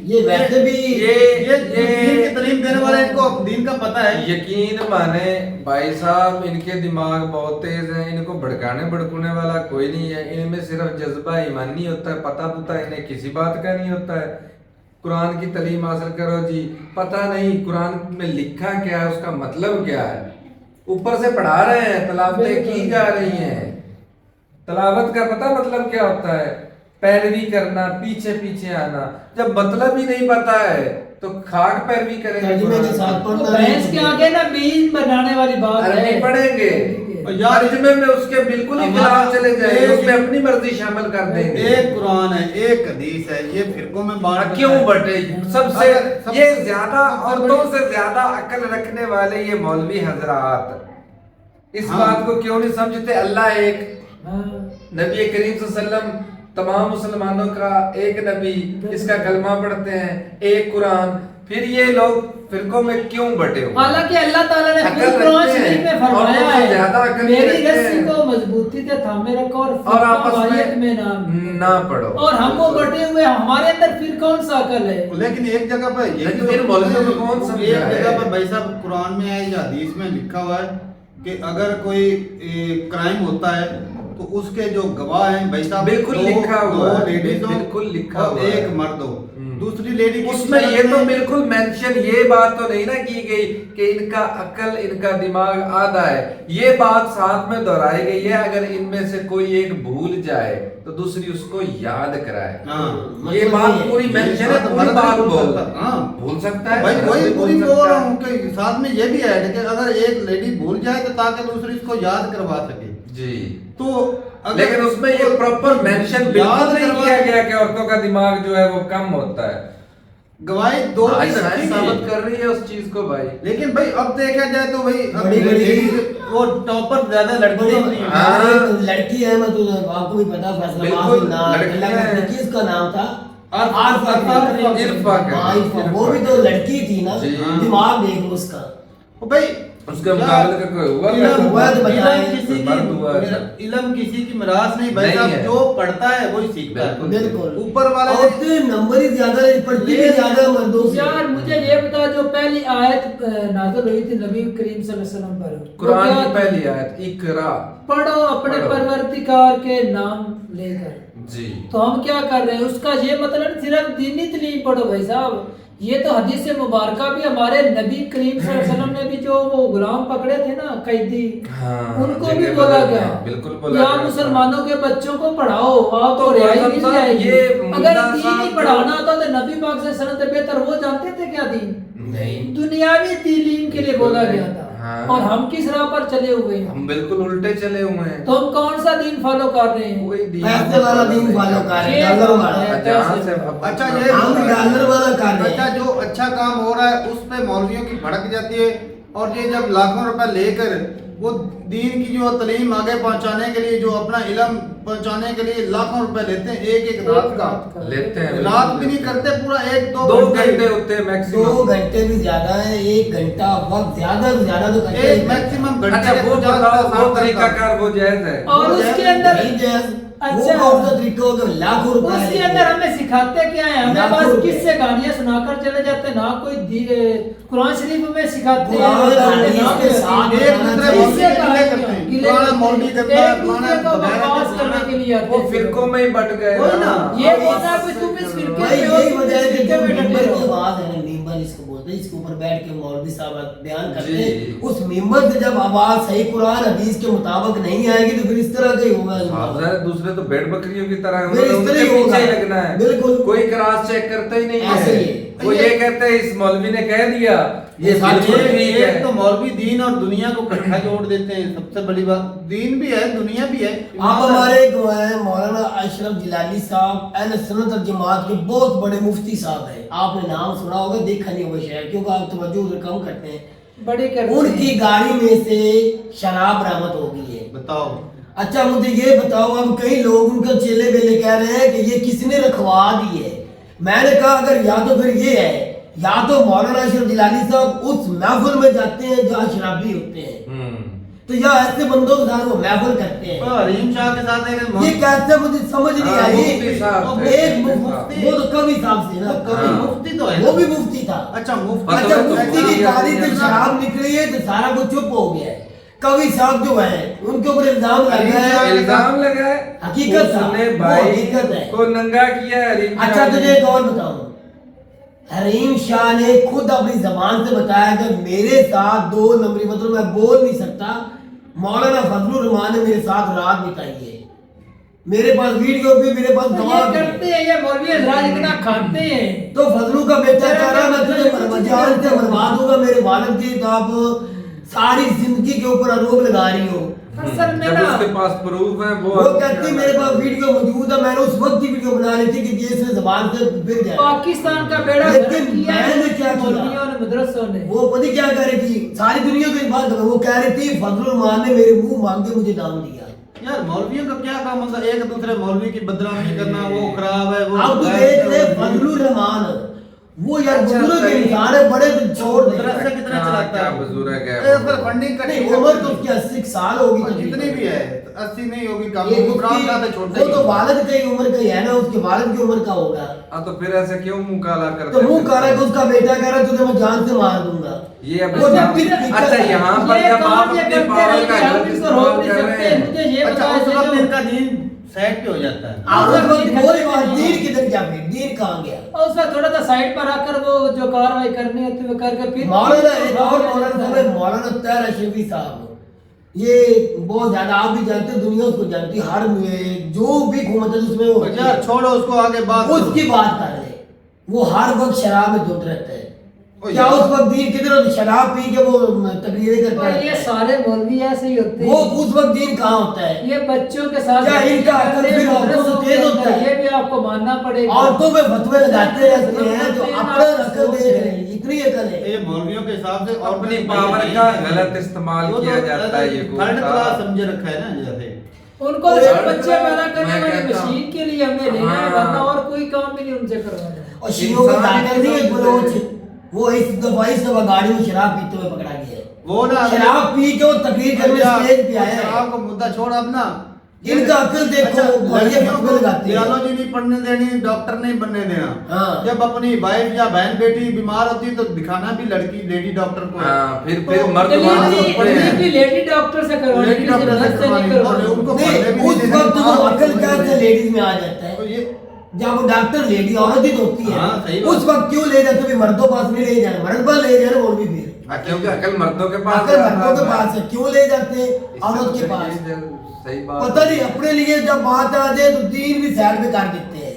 ये वैसे भी ये दीन की तालीम देने वाले, इनको दीन का पता है। यकीन माने भाई साहब, इनके दिमाग बहुत तेज हैं, इनको भड़काने भड़कने वाला कोई नहीं है। इनमें सिर्फ जज्बा ईमानी होता है, पता पुता इन्हें किसी बात का नहीं होता है। कुरान की तालीम हासिल करो जी, पता नहीं कुरान में लिखा क्या है, उसका मतलब क्या है, ऊपर से पढ़ा रहे हैं, तलावतें की जा रही हैं। तलावत का पता मतलब क्या होता है? पैरवी करना, पीछे पीछे आना। जब मतलब ही नहीं पता है तो खाक पैरवी करेंगे। तर्जुमे के साथ तो पढ़ना भैंस के आगे ना बीज बनाने वाली बात है। अरबी पढ़ेंगे, यार तर्जुमे में उसके बिल्कुल ही खिलाफ चले जाएंगे, उसमें अपनी मर्जी शामिल कर देंगे। एक कुरान है, एक हदीस है, ये फिरकों में बांट क्यों बटे? सबसे अगर ये ज्यादा औरतों से ज्यादा अकल रखने वाले ये मौलवी हजरात इस हाँ। बात को क्यों नहीं समझते? अल्लाह एक, हाँ। नबी करीम सल्लल्लाहु अलैहि वसल्लम तमाम मुसलमानों का एक नबी, इसका कलमा पढ़ते हैं, एक कुरान। फिर ये लोग फिरकों में क्यों बटे हुए? हालांकि अल्लाह ताला ने अकल खुद कुरान रखते हैं, शरीफ में और फरमाया उनसे है, ज्यादा अकल नहीं मेरी रखते रस्सी हैं। को मजबूती से थामे रखो और और आपस वाहियत में नाम ना पढ़ो। और हम वो बटे हुए, हमारे अंदर फिर कौन सा अकल है? लेकिन एक जगह पर ये लेकिन फिर मौलवियों को कौन समझा एक है? जगह पर भाई साहब कुरान में है या हदीस में लिखा हुआ है कि अगर कोई क्राइम होता है तो उसके जो गवाह हैं भाई साहब, बिल्कुल लिखा हुआ है, लेडीज हो बिल्कुल लिखा और हुआ है। एक मर्द हो, दूसरी लेडी की उसमें ये तो बिल्कुल मेंशन, ये बात तो नहीं ना की गई कि इनका अकल, इनका दिमाग आधा है। ये बात साथ में दोहराई गई है, अगर इनमें से कोई एक भूल जाए तो दूसरी उसको याद कराए। हाँ, ये बात पूरी मेंशन है, पूरी बात बोल हाँ भूल सकता है भाई, वही मर्द पूरी भूल बोल सकता रहा है। हूँ कि साथ में ये भी है कि अगर एक लेडी भूल जाए तो ताकि दूसरी इसको याद करवा सके। जी, तो अगर लेकिन उसमें ये प्रॉपर मेंशन बिल्कुल नहीं किया गया कि औरतों का दिमाग जो है वो कम होता है। गवाही दो की साइंस रखी साबित गई। कर रही है उस चीज को भाई। लेकिन भाई अब देखा जाए तो भाई अब बड़ी-बड़ी- ladies वो टॉपर ज्यादा लड़की होती हैं। हाँ। हमारी लड़की है, मैं तो आपको भी पता, बिल्कुल, फैसला लड़की है। किसका नाम था? इरफा का। हाँ, इरफा। वो भी तो लड़की थी ना, जी। दिमाग देख लो उसका। ओ भाई उसके मुकाबले का कोई हुआ इलम हुआ तो बताएं। मर्द हुआ है। इलम किसी की मिरास नहीं भाई नहीं साहब, है। जो पढ़ता है वही सीखता है। बिल्कुल। ऊपर वाले और तो नंबर ही ज्यादा है, पढ़ती भी ज्यादा है मर्दों से। यार मुझे ये बता, जो पहली आयत नाज़िल हुई थी नबी करीम सल्लल्लाहु अलैहि वसल्लम पर, कुरान वो की क्या पहली थी? आयत इकरा। पढ़ो अपने पढ़ो। परवरदिगार के नाम लेकर। जी, तो हम क्या कर रहे हैं? उसका ये मतलब सिर्फ दीनी तालीम पढ़ो भाई साहब, ये तो हदीस मुबारक भी हमारे नबी करीम सल्लल्लाहु अलैहि वसल्लम ने भी जो वो गुलाम पकड़े थे ना, कैदी, हाँ, उनको जगह भी बोला बदल गया, गए, बिल्कुल बोला या गया। मुसलमानों के बच्चों को पढ़ाओ, आप तो तो रिहाई मौलाना मिल साहब, जाएगी। ये अगर मुल्ला दीन साहब ही तो- पढ़ाना होता तो नबी पाक से सनत बेहतर वो जानते थे क्या दीन? नहीं, दुनियावी तालीम के लिए बोला गया था। हाँ। और हम किस राह पर चले हुए हैं? हम बिल्कुल उल्टे चले हुए हैं। तो हम कौन सा दीन फॉलो कर रहे हैं? कोई दीन पैसे वाला दीन फॉलो कर रहे हैं, डॉलर वाला। जहाँ से अब- अच्छा ये हम डॉलर वाला कर रहे अच्छा हैं। जो अच्छा काम हो रहा है उस पे मौलवियों की भड़क जाती है, और ये जब लाखों रुपए लेकर वो दीन की जो तालीम आगे पहुंचाने के लिए, जो अपना इल्म पहुंचाने के लिए लाखों रुपए लेते हैं एक एक रात का। लेते हैं, रात भी नहीं करते, पूरा एक दो 2 घंटे होते हैं 2 मैक्सिमम। घंटे भी ज्यादा है, 1 घंटा वक्त ज्यादा से ज्यादा तो करते एक हैं। मैक्सिमम घंटे अच्छा के वो 50 बताओ, वो 60 तरीका तक। कार वो जायज है? और वो उसके जैसे अंदर नहीं जैस, वो अच्छा। कौन सा तरीका होगा? लाखों रुपए उसके अंदर हमें सिखाते क्या है? हमें लाखों बस रुपए। किससे कहानियां सुनाकर चले जाते हैं, ना कोई कुरान शरीफ में सिखाते कुरान और हदीस के साथ एक दूसरे मौलवी इससे गिले करते हैं, गिले पुराना करते मौलवी हैं। करता है, एक दूसरे को पुराना बकवास बगैर करने के लिए आते वो हैं। फिरकों में ही बट गए वही ना। ये बोलना कि तुम इस फिरके भाई में हो, यही तुम वजह इस है कि फिरके जो में डटे मिंबर की हो। आवाज है ना, मिंबर इसको बोलते हैं, इसके ऊपर बैठ के मौलवी साहब बयान करते जी। हैं, उस मिंबर से जब आवाज सही कुरान हदीस के मुताबिक नहीं आएगी तो फिर इस तरह का ही होगा। हाज़र दूसरे तो भेड़ बकरियों की तरह है, फिर इस उनके तरह ही पीछे होगा। ही लगना है। बिल्कुल। कोई क्रॉस चेक करता ही नहीं ऐसे है। ही। वो ये कहते हैं इस मौलवी ने कह दिया, ये बिल्कुल ठीक एक है। तो मौलवी दीन और दुनिया को इकट्ठा जोड़ देते हैं, सबसे बड़ी बात दीन भी है दुनिया भी है। आप हमारे जो है मौलाना अशरफ जिलानी साहब अहले सुन्नत वल जमात के बहुत बड़े मुफ्ती साहब हैं, आपने नाम सुना होगा, देखा नहीं होगा शायद, क्योंकि आप तवज्जो उधर कम करते हैं। बड़े करते उनकी हैं। गाड़ी में से शराब बरामद हो गई है। बताओ अच्छा मुझे ये बताओ, अब कई लोग उनका चेले बेले कह रहे हैं कि ये किसने रखवा दी है, मैंने कहा अगर या तो फिर ये है, या तो मौलाना अशरफ जिलानी साहब उस महफिल में जाते हैं जहाँ शराबी होते हैं, तो या ऐसे बंदों के साथ वो महफिल करते हैं। हरीम शाह के साथ ये कैसे मुझे समझ नहीं आई। मुफ्ती साहब थे। एक मुफ्ती, वो तो कवि साहब से ना, कवि मुफ्ती तो है, वो भी मुफ्ती था। अच्छा मुफ्ती, अच्छा मुफ्ती की तारीफ में शराब निकली है तो सारा कुछ चुप हो गया है। कवि साहब जो है उनके ऊपर इल्जाम लगा है, इल्जाम लगा है, हकीकत था, उसने वो भाई हकीकत है। को नंगा किया है हरीम अच्छा शाह ने। तुझे एक और बताऊं, हरीम शाह ने खुद अपनी जबान से बताया कि मेरे साथ 2 नंबरी, मतलब मैं बोल नहीं सकता, मौलाना फजलुर रहमान ने मेरे साथ रात बिताई है। मेरे पास वीडियो भी, मेरे पास तो गवाह ये भी है। करते हैं, ये मौलवी हजरात इतना खाते हैं। तो फजलू का बेटा कह रहा मैं तुझे जान से मरवा दूंगा, मेरे वालिद की तो आप सारी जिंदगी के ऊपर आरोप लगा रही हो। असल में जब ना उसके पास प्रूफ है वो कहती मेरे पास वीडियो मौजूद है, मैंने उस वक्त की वीडियो बना ली थी कि ये इसने जबान से फिर जाए। पाकिस्तान का बेड़ा लेकिन गर्क किया मैंने क्या किया? मौलवियों ने, मदरसों ने। वो पता क्या कह रही थी, सारी दुनिया को इस बात का, वो कह रही थी फजलुर रहमान ने मेरे मुंह मांग के मुझे दाम दिया। यार मौलवियों का क्या काम होता है, एक दूसरे मौलवी की बदनामी करना, वो खराब है, वो अब तो देख ले फजलुर रहमान, वो यार बुजुर्ग इंसान है, बड़े तो छोड़ दे। मदरसा कितना चलाता क्या है, बुजुर्ग है, फिर फंडिंग नहीं करनी, उम्र तो उसकी 80 साल होगी और तकरीबन। जितनी भी है 80 नहीं होगी, कम ये होगी, उसकी- बुरान का तो छोटा वो ही तो है। वालिद की उम्र का ही है ना, उसके वालिद की उम्र का होगा। हाँ तो फिर ऐसे क्यों मुंह काला करते तो मुंह हैं? कह रहा है कि उसका बेटा कह रहा है तुझे मैं जान से मार दूंगा। ये अब वो इस्लाम- जब भी- अच्छा यहाँ पर ये जब काम आप ये अपने करते पावर रहे का कि हम गलत इसको रोक इस्तेमाल नहीं कर रहे सकते। हैं। मुझे ये अच्छा बताया उस वक्त जो- इनका दीन सेट पे हो जाता है। आप आप वक्त दीन बोली करते बात, नहीं दीन हैं। किधर गया, फिर दीन कहाँ गया? और उसका थोड़ा सा साइड पर आकर वो जो कार्रवाई करनी होती है वो करके फिर मौलाना एक और मौलाना साहब है, मौलाना तैर अशरफी साहब, ये बहुत ज्यादा आप भी जानते हो, दुनिया उसको जानती है, हर जो भी घूमत है उसमें वो होती यार है। छोड़ो उसको, आगे बात करो। उसकी बात कर रहे, वो हर वक्त शराब में धुत रहता है। ओ क्या यार। उस वक्त दीन किधर, शराब पी के वो तकरीरें करता और ये है? सारे मौलवी ऐसे ही होते वो हैं। उस वक्त दीन कहाँ होता है? ये बच्चों के साथ क्या इनका अकल करते हैं, फिर औरतों से मदरसों तेज के होता है? अंदर, ये भी आपको मानना पड़ेगा। औरतों में फतवे लगाते रहते हैं जो अपना अकल देख रहे हैं, इतनी अकल है। ये मौलवियों के हिसाब से अपनी पावर का गलत इस्तेमाल किया जाता है। ये थर्ड क्लास समझे रखा है ना, जैसे उनको और सिर्फ बच्चे पैदा करने मैं वाली कहता हूं- मशीन के लिए हमने लेना है, हाँ। वरना और कोई काम भी नहीं उनसे करवाना है। और शियों का इंसान दाखिल नहीं है ही बलोच, वो इस दफा गाड़ी में शराब पीते हुए पकड़ा गया है। वो ना शराब पी के वो तकरीर करने स्टेज पे आया है। शराब का मुद्दा छोड़ अपना, इनका अकल देखो, अच्छा, वो ये लड़कियों फतवे को लगाते हैं। बायोलॉजी नहीं पढ़ने देनी, डॉक्टर नहीं बनने देना। हाँ। जब अपनी वाइफ या बहन बेटी बीमार होती है तो दिखाना भी लड़की लेडी डॉक्टर को है। हाँ, फिर तो मर्द वहाँ डिलीवरी होते हैं। डिलीवरी लेडी डॉक्टर से करवानी लेडी है, किसी डॉक्टर से नर्स से नहीं करवानी, और करवानी। उनको नहीं, पढ़ने भी उस नहीं वक्त देना। वो अकल कैसे लेडीज में आ जाता तो है? ये जब वो डॉक्टर लेडी औरत ही तो होती है, हाँ, सही बात। उस वक्त क्यों ले जाते? भी मर्दों पास नहीं ले जाना, मर्द पास ले जाना, और भी फिर क्योंकि अकल मर्दों के पास अकल है। मर्दों के पास है, क्यों ले जाते हैं औरत के पास? सही बात पता नहीं, अपने लिए जब बात आ जाए तो दीन भी साइड में कर देते हैं।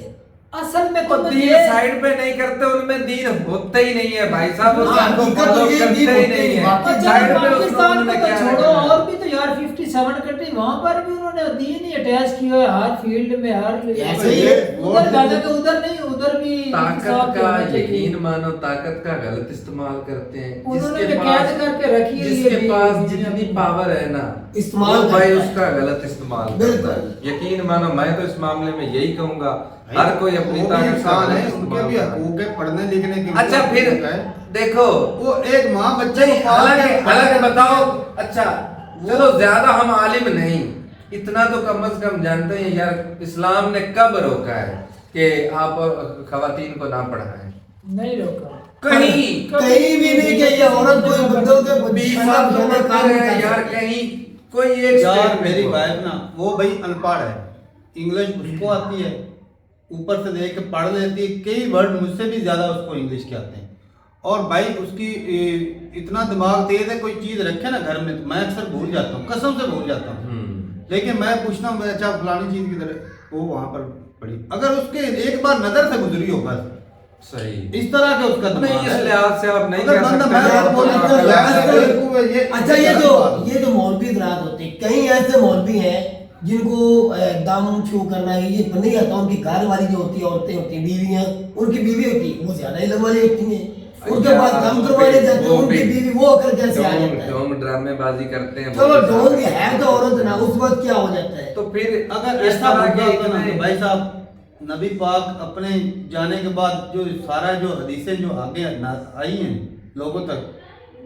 असल में तो तो दीन ये साइड पे नहीं करते, उनमें दीन होता ही नहीं है भाई साहब। हाँ, उनको हकीकत तो follow ये करते दीन ही होते नहीं ही है। बाकी अच्छा, साइड में पाकिस्तान उन्होंने को तो क्या छोड़ो, रखा है? और भी तो यार 57 कंट्री, वहां पर भी उन्होंने दीन ही अटैच किया है हर फील्ड में, हर ऐसे ही है। उधर जाने के उधर नहीं, उधर भी ताकत इंसाफ का होना चाहिए। यकीन मानो, ताकत का गलत इस्तेमाल करते हैं। उन्होंने भी कैद करके रखी है ये जिसके भी, पास दुनिया जितनी में। पावर है ना, इस्तेमाल वो भाई करता है। उसका गलत इस्तेमाल बिल्कुल। करता है। यकीन मानो, मैं तो इस मामले में यही कहूंगा, हर कोई अपनी वो भी ताकत का इंसान है, गलत उनके इस्तेमाल भी करे। हकूक है, पढ़ने लिखने के। अच्छा फिर है। देखो, वो एक माँ बच्चे नहीं, को पाल के- हालांकि बताओ, अच्छा चलो ज्यादा हम आलिम नहीं, इतना तो कम से कम जानते हैं यार, इस्लाम ने कब रोका है कि आप खवातीन को ना पढ़ाएं? नहीं रोका कहीं भी नहीं कि ये औरत कोई बंदों के शराब पीने काम नहीं कर यार सकती। कहीं कोई एक यार स्टेट में मेरी तो। वाइफ ना, वो भाई अनपढ़ है, इंग्लिश उसको आती है, ऊपर से देख के पढ़ लेती है, कई वर्ड मुझसे भी ज्यादा उसको इंग्लिश के आते हैं। और भाई उसकी इतना दिमाग तेज है, कोई चीज रखे ना घर में तो मैं अक्सर भूल जाता हूँ, कसम से भूल जाता हूँ। लेकिन मैं पूछता हूँ अच्छा फलानी चीज की तरह, वो वहां पर पड़ी, अगर उसके एक बार नजर से गुजरी हो बस, सही इस तरह के उसका दिमाग नहीं, इस है। लिहाज से आप नहीं अगर कह बंदा सकते मैं कि आपको आपको बोलता हूँ, अकल यार, है। अच्छा ये जो मौलवी हजरात होते हैं, कई ऐसे मौलवी हैं जिनको दम छू करना है ये नहीं आता, उनकी घर वाली जो होती है, औरतें होती हैं, बीवियां, उनकी बीवी होती है, वो ज्यादा इल्म वाली होती हैं, उनके बाद दम करवाने जाते हैं, उनकी बीवी वो अकल कैसे आ जाता है? ढोंग ड्रामेबाजी करते हैं। चलो ढोंग है तो औरत ना, उस वक्त क्या हो जाता है? तो फिर अगर इस ऐसा तरह मुद्दा के होता ना इतने तो भाई साहब नबी पाक अपने जाने के बाद जो सारा जो हदीसें जो आगे आई हैं लोगों तक,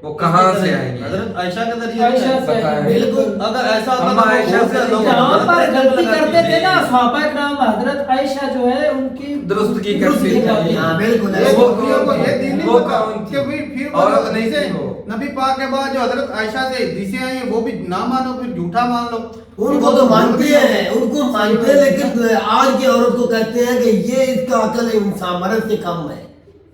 वो कहाँ से आएंगी? हजरत आयशा के जरिए आयशा से बताएं। बिल्कुल। अगर ऐसा होता अम्मा तो आयशा बहुत से से लोग जहाँ पर गलत गलती लगाती करते थे थी। ना सहाबा इकराम, हजरत आयशा जो है उनकी दुरुस्त की दुरुस्त करती की थी। जाती हाँ, है। बिल्कुल ये ऐसे। वो बकरियों को ये दीन नहीं वो पता कौन थी? कि फिर वो औरत जो नहीं थी हदीसें वो। नबी पाक के बाद जो हजरत आयशा से हदीसें आई हैं वो भी ना मानो, फिर झूठा मान लो। उनको तो मानते हैं, उनको मानते हैं, लेकिन आज की औरत को कहते हैं कि ये इसका अकल इंसान मर्द से कम है।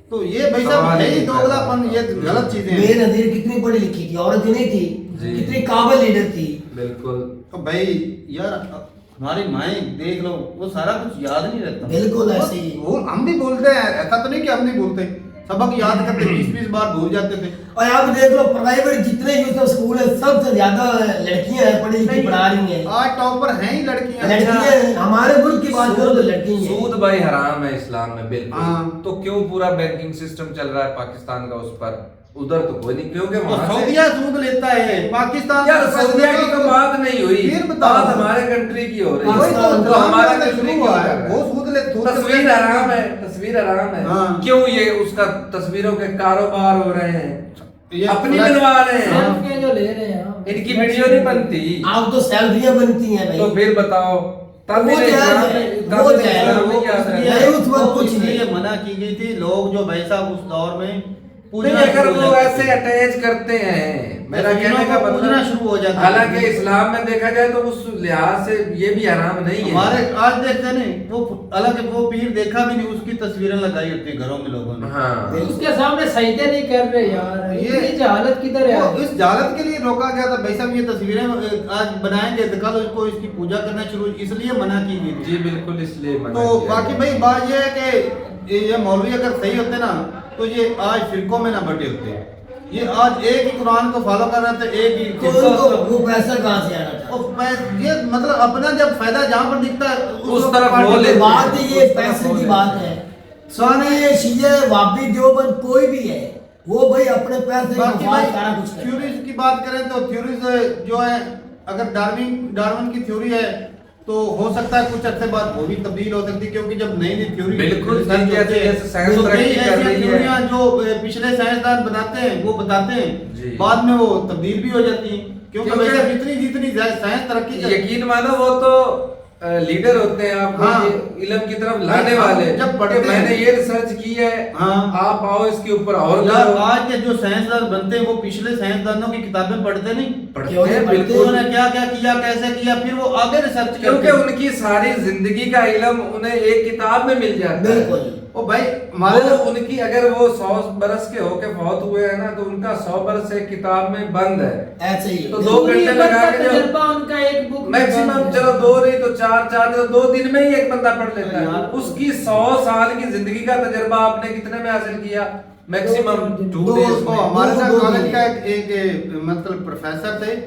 तो ये भाई साहब सवाल है ही ही दोगलापन, ये गलत चीजें हैं। मेरी नजीर कितनी पढ़ी लिखी थी, औरत ही नहीं थी, जी। कितनी काबिल लीडर थी। बिल्कुल। तो भाई यार हमारी माएँ देख लो, वो सारा कुछ याद नहीं रहता। बिल्कुल ऐसे ही। वो हम भी बोलते हैं, ऐसा तो नहीं कि हम नहीं बोलते, सबक याद करते 20-20 बार भूल जाते थे। और आप देख लो प्राइवेट जितने यूसुफ स्कूल है सबसे ज्यादा लड़कियां हैं पढ़ी लिखी पढ़ा रही हैं। आज टॉपर हैं ही लड़कियां। लड़कियां हैं। हमारे मुल्क की बात करो तो लड़की हैं। सूद भाई हराम है इस्लाम में, हाँ। बिल्कुल। तो क्यों पूरा बैंकिंग सिस्टम चल रहा है पाकिस्तान का उस पर? उधर तो कोई नहीं, क्योंकि वो वहां से सऊदीया सूद लेता है, पाकिस्तान यार से सऊदीया की तो बात नहीं हुई, फिर बताओ। बात हमारे कंट्री की हो रही वही है। तो तो हमारा से कंट्री शुरू क्यों हुआ कर है, रहा वो है? सूद ले तस्वीर हराम है, तस्वीर हराम है। हाँ। क्यों ये उसका तस्वीरों के कारोबार हो रहे हैं, ये अपनी फ्लैश- बनवा रहे हैं, सेल्फियां जो ले रहे हैं हाँ। इनकी वीडियो नहीं बनती। आप तो सैलरियां बनती हैं भाई। तो फिर बताओ तब वो इन्हें जायज इस्लाम- है, तब वो इन्हें जायज है, इस्लाम वो नहीं याद इसलिए- रहता। नहीं, उस वक्त वो कुछ नहीं। इसलिए मना की गई थी। लोग जो भाई साहब उस दौर में नहीं, अगर वो ऐसे अटैच करते हैं, मेरा तस्वीरों कहने का को पूजना मतलब शुरू हो जाता है। हालांकि इस्लाम में देखा जाए तो उस लिहाज से ये भी हराम नहीं है। हमारे आज देखते नहीं, वो अलग वो पीर देखा भी नहीं, उसकी तस्वीरें लगाई होती है घरों में लोगों ने। हाँ। उसके सामने सजदे नहीं कर रहे यार, ये- ये जहालत किधर है? वो इस जालत के लिए रोका गया था भाई साहब, ये तस्वीरें आज बनाएंगे तो कल उसको इसकी पूजा करना शुरू, इसलिए मना की गई थी। जी बिल्कुल, इसलिए मना तो किया बाकी गया। भाई बात ये है कि ये मौलवी अगर सही होते ना तो ये आज फिरकों में ना बटे होते। ये आज एक ही कुरान को फॉलो कर रहे थे, एक ही तो उनको वो पैसा कहाँ से आ रहा था? ये मतलब अपना जब फायदा जहाँ पर दिखता है उस तरफ वो पार्टी- लेते बात हैं, ये उस तरफ पैसे हो की लेते बात हैं। है। सारे शिया वाबी देवबंद कोई भी है, वो भाई अपने पैसे बाकी मफाद भाई सारा कुछ करता है। थ्योरीज की बात करें तो थ्योरीज जो है, अगर डार्विन की थ्योरी है तो हो सकता है कुछ अर्से बाद वो भी तब्दील हो सकती है, क्योंकि जब नई नई थ्योरी बिल्कुल, रिसर्च जैसे- होती है, जैसे साइंस तो तरक्की कई कर ऐसी रही है। थ्योरियां जो पिछले साइंसदान बनाते हैं वो बताते जी। हैं, बाद में वो तब्दील भी हो जाती हैं, क्योंकि क्योंकि- वैसे जितनी जितनी साइंस तरक्की कर- यकीन मानो वो तो लीडर होते हैं, आपको हाँ। ये इल्म की तरफ लाने नहीं, वाले। जब पढ़ते कि मैंने हैं। ये रिसर्च की है, हाँ। आप आओ इसके ऊपर और यार करो। आज के जो साइंसदान बनते हैं वो पिछले साइंसदानों की किताबें पढ़ते नहीं, पढ़ते क्यों नहीं हैं, पढ़ते? बिल्कुल। उन्होंने क्या क्या किया, कैसे किया, फिर वो आगे रिसर्च क्योंकि करते हैं। उनकी सारी जिंदगी का इल्म उन्हें एक किताब में मिल जाता है। बिल्कुल। ओ भाई हमारे वो उनकी अगर वो 100 बरस के होके फौत हुए हैं ना, तो उनका 100 बरस एक किताब में बंद है। ऐसे ही तो 2 पूरी घंटे उम्र लगा का के जो तजुर्बा उनका एक बुक में मैक्सिमम बंद है। चलो 2 नहीं तो 4 नहीं तो 2 दिन में ही एक बंदा पढ़ लेता यार। है। उसकी 100 साल की जिंदगी का तजुर्बा आपने कितने में हासिल किया? मैक्सिमम 2 तो डेज उसको में। हमारे ना दो कॉलेज दिन। का एक मतलब प्रोफेसर थे,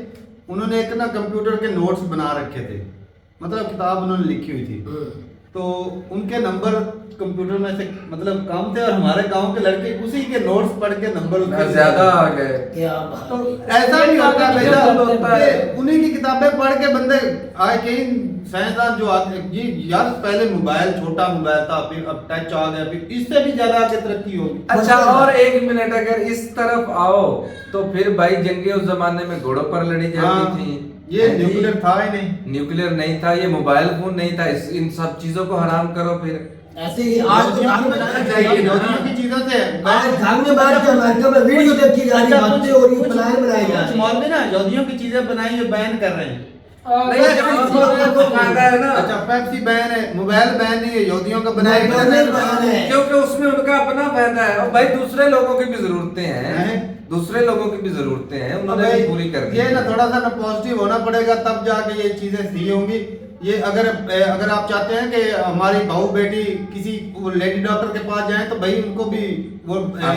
उन्होंने एक ना कंप्यूटर के नोट्स बना रखे थे, मतलब किताब उन्होंने लिखी हुई थी, तो उनके नंबर कंप्यूटर में से मतलब काम थे, और हमारे गांव के लड़के उसी के नोट्स पढ़ के नंबर उनके ज्यादा आ गए। क्या बात तो है। ऐसा भी होता है भाई साहब, होता है। कि उन्हीं की किताबें पढ़ के बंदे आए, कई साइंसदान जो आते जी यार, पहले मोबाइल छोटा मोबाइल था, फिर अब टच आ गया, फिर इससे भी ज्यादा आगे तरक्की होगी। अच्छा, और 1 मिनट अगर इस तरफ आओ तो फिर भाई जंगे उस जमाने में घोड़ों पर लड़ी जाती हाँ, थी। ये न्यूक्लियर था ही नहीं, न्यूक्लियर नहीं था, ये मोबाइल फोन नहीं था। इन सब चीजों को हराम करो फिर। ऐसे ही आज तो यहूदियों घर की में बनाना चाहिए, यहूदियों की चीजों से आज घर में बैठ के अमेरिका में वीडियो देखी जा रही है, बातें हो रही है, प्लान बनाए जा कुछ रहे हैं। मौलवी ना यहूदियों की चीजें बनाई है, बैन कर रहे हैं। नहीं, जब तो फायदा है ना, अच्छा पेप्सी बैन है, मोबाइल बैन नहीं है, यहूदियों का बनाया गया मोबाइल बैन है। क्योंकि उसमें उनका अपना फायदा है। और भाई दूसरे लोगों की भी जरूरतें हैं, हैं। दूसरे लोगों की भी जरूरतें हैं, अब उन्होंने भी पूरी कर दी। ये ना थोड़ा सा ना पॉजिटिव होना पड़ेगा, तब जाके ये चीजें सही होंगी। ये अगर आप चाहते हैं कि हमारी बहू बेटी किसी लेडी डॉक्टर के पास जाए तो भाई उनको भी वो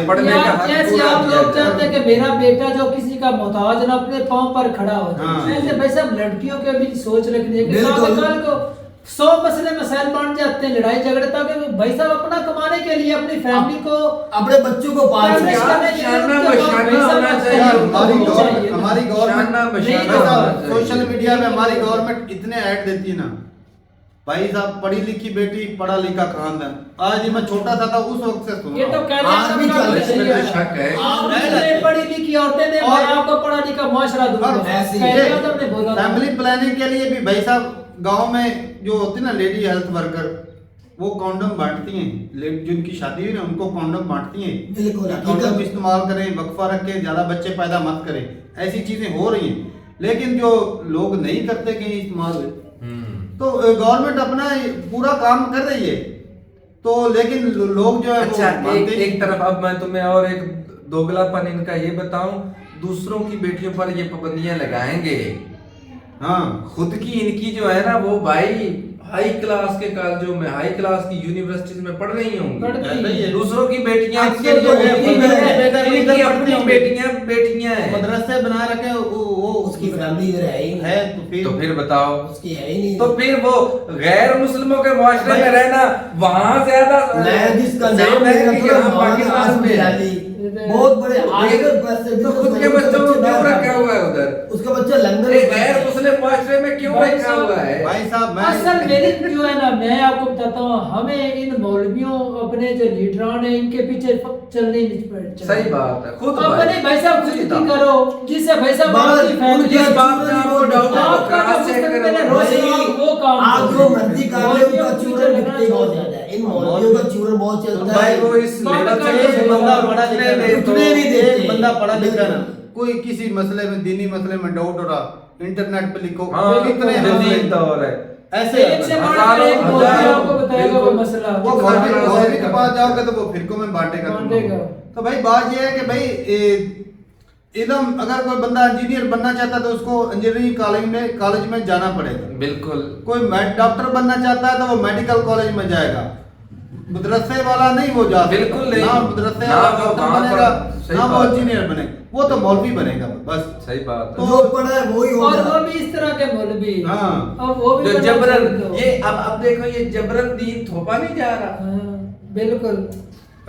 पढ़ने का यार हक जैसे पूरा आप दिया लोग जाए। चाहते हैं कि मेरा बेटा जो किसी का मोहताज ना अपने पांव पर खड़ा हो जाए, हाँ। ऐसे भाई साहब लड़कियों के भी सोच रखनी है कि बिल्कुल। कल को 100 मसले मसाइल बन जाते हैं, लड़ाई झगड़े, ताकि भाई साहब अपना कमाने के लिए अपनी फैमिली को अपने बच्चों को पाल परवरिश सके। करने के लिए शाना उनके पास बशाना पैसा होना होना चाहिए। यार, उनको हमारी होना चाहिए ना। हमारी शाना गवर्नमेंट बशाना होना चाहिए। सोशल मीडिया में हमारी गवर्नमेंट इतने ऐड देती है ना भाई साहब पढ़ी लिखी बेटी पढ़ा लिखा खानदान, आज मैं छोटा सा था उस वक्त से सुन ये रहा तो हूं। कह रहे आज भी चल रही है। इसमें तो शक है। आपने पढ़ी लिखी औरतें ने और- आपको पढ़ा लिखा मुआशरा दूंगा और ऐसे ही पहले तो हमने बोला था। फैमिली प्लानिंग के लिए भी भाई साहब गांव में जो होती है ना लेडी हेल्थ वर्कर, वो कॉन्डम बांटती हैं, जिनकी शादी हुई ना उनको कॉन्डम बांटती हैं बिल्कुल, कि हकीकत। कॉन्डम इस्तेमाल करें, वक्फा रखें, ज्यादा बच्चे पैदा मत करें, ऐसी चीजें हो रही हैं। लेकिन जो लोग नहीं करते कहीं इस्तेमाल, तो गवर्नमेंट अपना पूरा काम कर रही है, तो लेकिन लोग जो है अच्छा, वो मानते ही एक तरफ अब मैं तुम्हें और एक दोगलापन इनका ये बताऊं, दूसरों की बेटियों पर ये पाबंदियां लगाएंगे, हाँ खुद की इनकी जो है ना वो भाई हाई क्लास के कॉलेजों में, हाई क्लास की यूनिवर्सिटीज में पढ़ रही होंगी, पढ़ती ऐसा ही है। दूसरों की बेटियां आजकल इनके तो लिए होती इनकी है, इनकी अपनी होंगी। बेटियां हैं, मदरसे बना रखे वो उसकी फैमिली इधर है ही नहीं। है, तो तो फिर बताओ, उसकी है ही नहीं। तो फिर वो गैर मुस्लिमों के मुआशरे में रहना वहां ज्यादा मैं जिसका सही नाम है लेना कि थोड़ा यहाँ मौलाना पाकिस्तान आसिफ में बिलाली, बहुत बड़े आजकल पैसे तो खुद के बच्चों को क्यों रखा हुआ है उधर? उसका बच्चा लंदन ये में गैर मुस्लिम मुआशरे में क्यों भाई रखा हुआ है? भाई साहब मैं असल मेरी जो है ना, मैं आपको बताता हूँ, हमें इन मौलवियों अपने जो लीडरान है इनके पीछे चलने नहीं पड़े। सही बात है, खुद अपने भाई साहब खुद सीधा। की करो, जिससे भाई साहब बात- आपकी फैमिली जिस बात में आपको डाउट है वो आपका जो क्रॉस चेक मुस्तकबिल है, करो। रोशन आप वो काम आप करो। जो मर्जी कर ले मौलवियों उनका के पीछे चूरन लगना बिकते बहुत छोड़ो। ज्यादा है। इन मौलवियों का चूरन बहुत चलता भाई है। वो इस बात लेवल कर से रहे एक हैं, बंदा पढ़ा लिखा उठने है, दे उठने नहीं देते। एक बंदा पढ़ा लिखा है ना, कोई किसी मसले में दीनी मसले में डाउट हो रहा, इंटरनेट पे लिखो, हाँ, कितने जदीद दौर है। ऐसे एक से बढ़कर हजारों- एक मौलवी हजारों- आपको बताएगा वो बिल्कुल। मसला। वो कितना मौलवी बड़ा मौलवी के मसला पास है। जाओगे तो वो फिरकों में बांटेगा बांटेगा। तो भाई बात ये है कि भाई इल्म, अगर कोई बंदा इंजीनियर बनना चाहता है तो उसको इंजीनियरिंग कॉलेज में जाना पड़ेगा। बिल्कुल। कोई डॉक्टर बनना चाहता है तो वो मेडिकल कॉलेज में जाएगा। मदरसे वाला नहीं वो जा सकता। बिल्कुल नहीं। ना मदरसे ना वाला वो डॉक्टर वहाँ पर- बनेगा, सही ना वो बात है। इंजीनियर बनेगा, वो तो मौलवी बनेगा बस। सही बात है। तो- जो पढ़ा है वही और होगा। वो भी इस तरह के मौलवी, हाँ। अब वो भी जो बनना जबरन छोड़ दो। ये अब देखो ये जबरन दीन थोपा नहीं जा रहा। हाँ, बिल्कुल।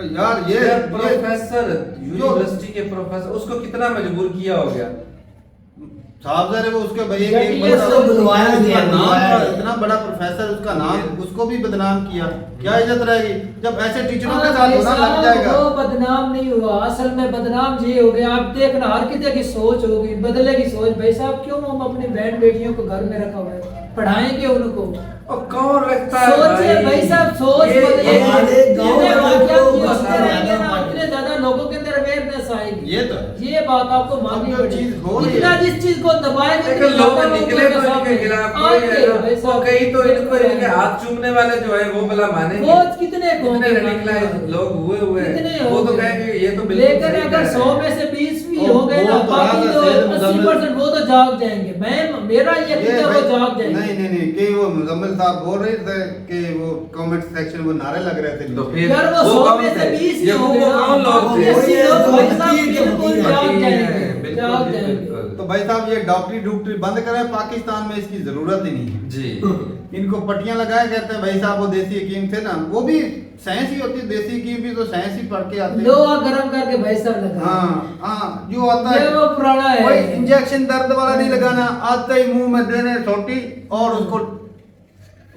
यार ये प्रोफेसर यूनिवर्सिटी के प्रोफेसर उसको कितना मजबूर किया हो गया। साहब जरा वो उसके भाई घटिया एक बंदा सब बुलवाया उसका गया, नाम बुलवाया था, गया। इतना बड़ा प्रोफेसर, उसका नाम, उसको भी बदनाम किया, क्या इज्जत रहेगी जब ऐसे टीचरों के साथ होना लग जाएगा। वो बदनाम नहीं हुआ, असल में बदनाम ये हो गया। आप देखना हर किसी की सोच होगी, बदलेगी सोच। भाई साहब क्यों हम अपनी बहन बेटियों को घर में रखा हुआ है, पढ़ाएंगे उनको। और कौन रखता है सोचिए भाई साहब, सोच ये- बदलेगी। हमारे गाँव जितने में वाक़यात तो ये होते मसला रहेंगे है ना, ना, उतने ज्यादा लोगों के अंदर अवेयरनेस आएगी। ये तो है। ये बात आपको माननी अब जो पड़ेगी। चीज़ हो रही है। जितना जिस चीज को दबाएंगे लेकिन उतनी लोग ज्यादा निकले लोगों तो के इनके सामने खिलाफ कोई आएंगे, है ना, भाई वो साहब। कहीं तो इनको इनके हाथ चूमने वाले जो है वो भला मानेंगे। वो कितने को कितने होंगे निकला मानने लोग हुए कितने वो तो होंगे? कहेंगे ये तो बिल्कुल लेकिन सही अगर कह 100 रहे हैं। में से 20 भी वो- हो गए ना, वो तो बाकी राजा जो सैयद 80% वो तो जाग जाएंगे। मेरा ये ये यकीन है वो भाई- जाग जाएंगे। नहीं कि वो मुजम्मिल साहब बोल रहे थे कि वो कमेंट सेक्शन वो नारे लग रहे थे। तो फिर यार वो 100 कौन में से थे? 20 ही ये हो वो गए ना, कौन लोग बाकी थे? 80 लोग भाई साहब फकीर के बिल्कुल फकीर जाग फकीर जाएंगे, हैं, बिल्कुल जाग जी, जाएंगे। बिल्कुल। तो भाई साहब ये डॉक्टरी बंद करें, पाकिस्तान में इसकी जरूरत ही नहीं है। जी इनको पट्टियां लगाया कहते हैं भाई साहब, वो देसी हकीम थे ना, वो भी साइंस ही होती है, देसी हकीम भी तो साइंस ही पढ़ के आते हैं। लोहा गरम करके भाई साहब लगा। हाँ जो आता ये है वो पुराना है। कोई इंजेक्शन दर्द वाला नहीं लगाना, आते ही मुंह में देने छोटी और उसको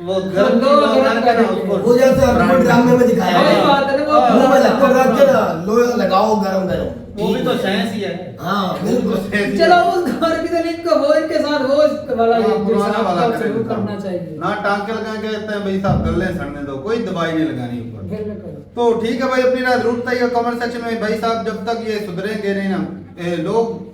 वो गर्म लोहा चीज गरम लगाना करके। उसको। वो जैसे आपको ड्रामे में दिखाया वही है। बात है ना, वो मुंह में लक्कड़ रख के ना लोहा लगाओ गरम गरम। वो भी तो साइंस ही है। हाँ बिल्कुल। चलो उस घर की तो इनको वो इनके साथ वो वाला हाँ, जो पुराना साहब वाला का करें शुरू तो करना चाहिए। ना टांके लगा के कहते हैं भाई साहब गले सड़ने दो, कोई दवाई नहीं लगानी ऊपर। बिल्कुल। तो ठीक है भाई, अपनी राय जरूर बताइए कमेंट सेक्शन में। भाई साहब जब तक ये सुधरेंगे नहीं ना लोग,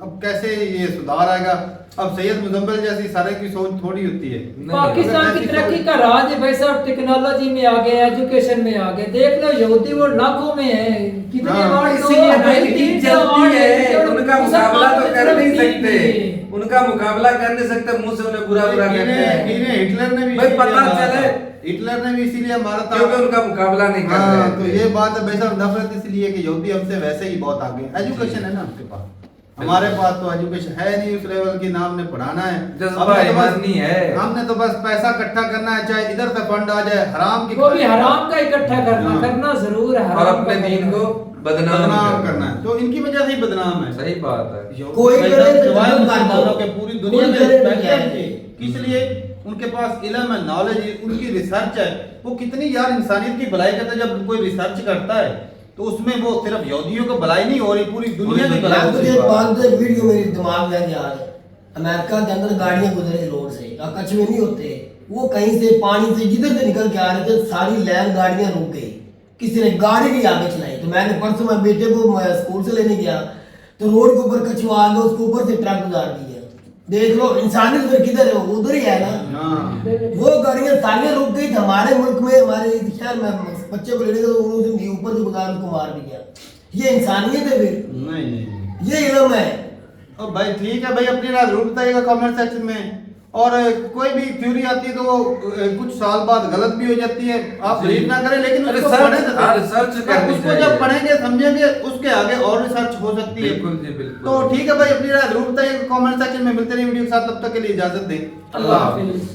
अब कैसे ये सुधार आएगा। अब सैयद मुजम्मिल जैसी सारे की सोच थोड़ी होती है। पाकिस्तान की तरक्की का राज है भाई साहब, टेक्नोलॉजी में आ गए, एजुकेशन में आ गए। देख लो यहूदी वो लाखों में है, कितने हाँ, अवार्ड इसीलिए तो भाई इतनी जल्दी है, उनका मुकाबला तो कर नहीं सकते, उनका मुकाबला कर नहीं सकते, मुंह से उन्हें बुरा बुरा कहते हैं। इन्हें हिटलर ने भी भाई इसीलिए पता मारा चले। था। हिटलर ने भी इसीलिए मारा था क्योंकि उनका मुकाबला नहीं कर हाँ, रहे तो थे। ये बात है भाई साहब, नफरत इसलिए कि यहूदी हमसे वैसे ही बहुत आगे। एजुकेशन है ना आपके पास, हमारे पास तो एजुकेशन है नहीं उस लेवल की, ना हमने पढ़ाना है, जज्बा हमने तो बस- ईमानी है। हमने तो बस पैसा इकट्ठा करना है, चाहे इधर से फंड आ जाए, हराम की वो भी हराम का इकट्ठा करना हाँ। करना जरूर है, और हराम अपने का दीन करना। को बदनाम करना है, तो इनकी वजह से ही बदनाम है। सही बात है। कोई भाई करे साहब, तो जवाब जरूर कर दो। मुसलमानों के पूरी दुनिया कोई में करे तो respect क्या है है? उनकी। इसलिए उनके पास इल्म है, नॉलेज है, उनकी रिसर्च है, वो कितनी यार इंसानियत की भलाई करता है। जब कोई रिसर्च करता है तो उसमें वो सिर्फ यहूदियों को भलाई नहीं हो रही, पूरी दुनिया की भलाई हो मुझे रही एक है। बात तो वीडियो मेरे दिमाग में याद है। अमेरिका के अंदर गाड़ियां गुजर रही रोड से, कछुए नहीं होते, वो कहीं से पानी से जिधर से निकल के आ रहे थे, सारी लैन गाड़ियां रुक गई, किसी ने गाड़ी भी आगे चलाई। तो मैंने परसों मैं बेटे को स्कूल से लेने गया तो रोड के ऊपर कछुआ आ गया, उसके ऊपर से ट्रक गुजार दिया। देख लो इंसानियत फिर किधर है, वो उधर ही है ना। हाँ। वो गाड़ियां सारियां रुक गई थी हमारे मुल्क में, हमारे शहर में बच्चे को लेने गए तो उन्होंने ऊपर से गुजार को मार दिया। ये इंसानियत है फिर? नहीं। ये इल्म है। और भाई ठीक है भाई, अपनी राय जरूर बताइएगा कमेंट सेक्शन में। और कोई भी थ्योरी आती है तो वो कुछ साल बाद गलत भी हो जाती है, आप बिलीव ना करें, लेकिन उसको रिसर्च- पढ़ें तो हाँ, रिसर्च करनी उसको चाहिए। जब पढ़ेंगे समझेंगे उसके आगे और रिसर्च हो सकती है। बिल्कुल जी, बिल्कुल। तो ठीक है भाई, अपनी राय जरूर बताइएगा कमेंट सेक्शन में। मिलते रहिए वीडियो के साथ, तब तक के लिए इजाजत दें। अल्लाह हाफिज।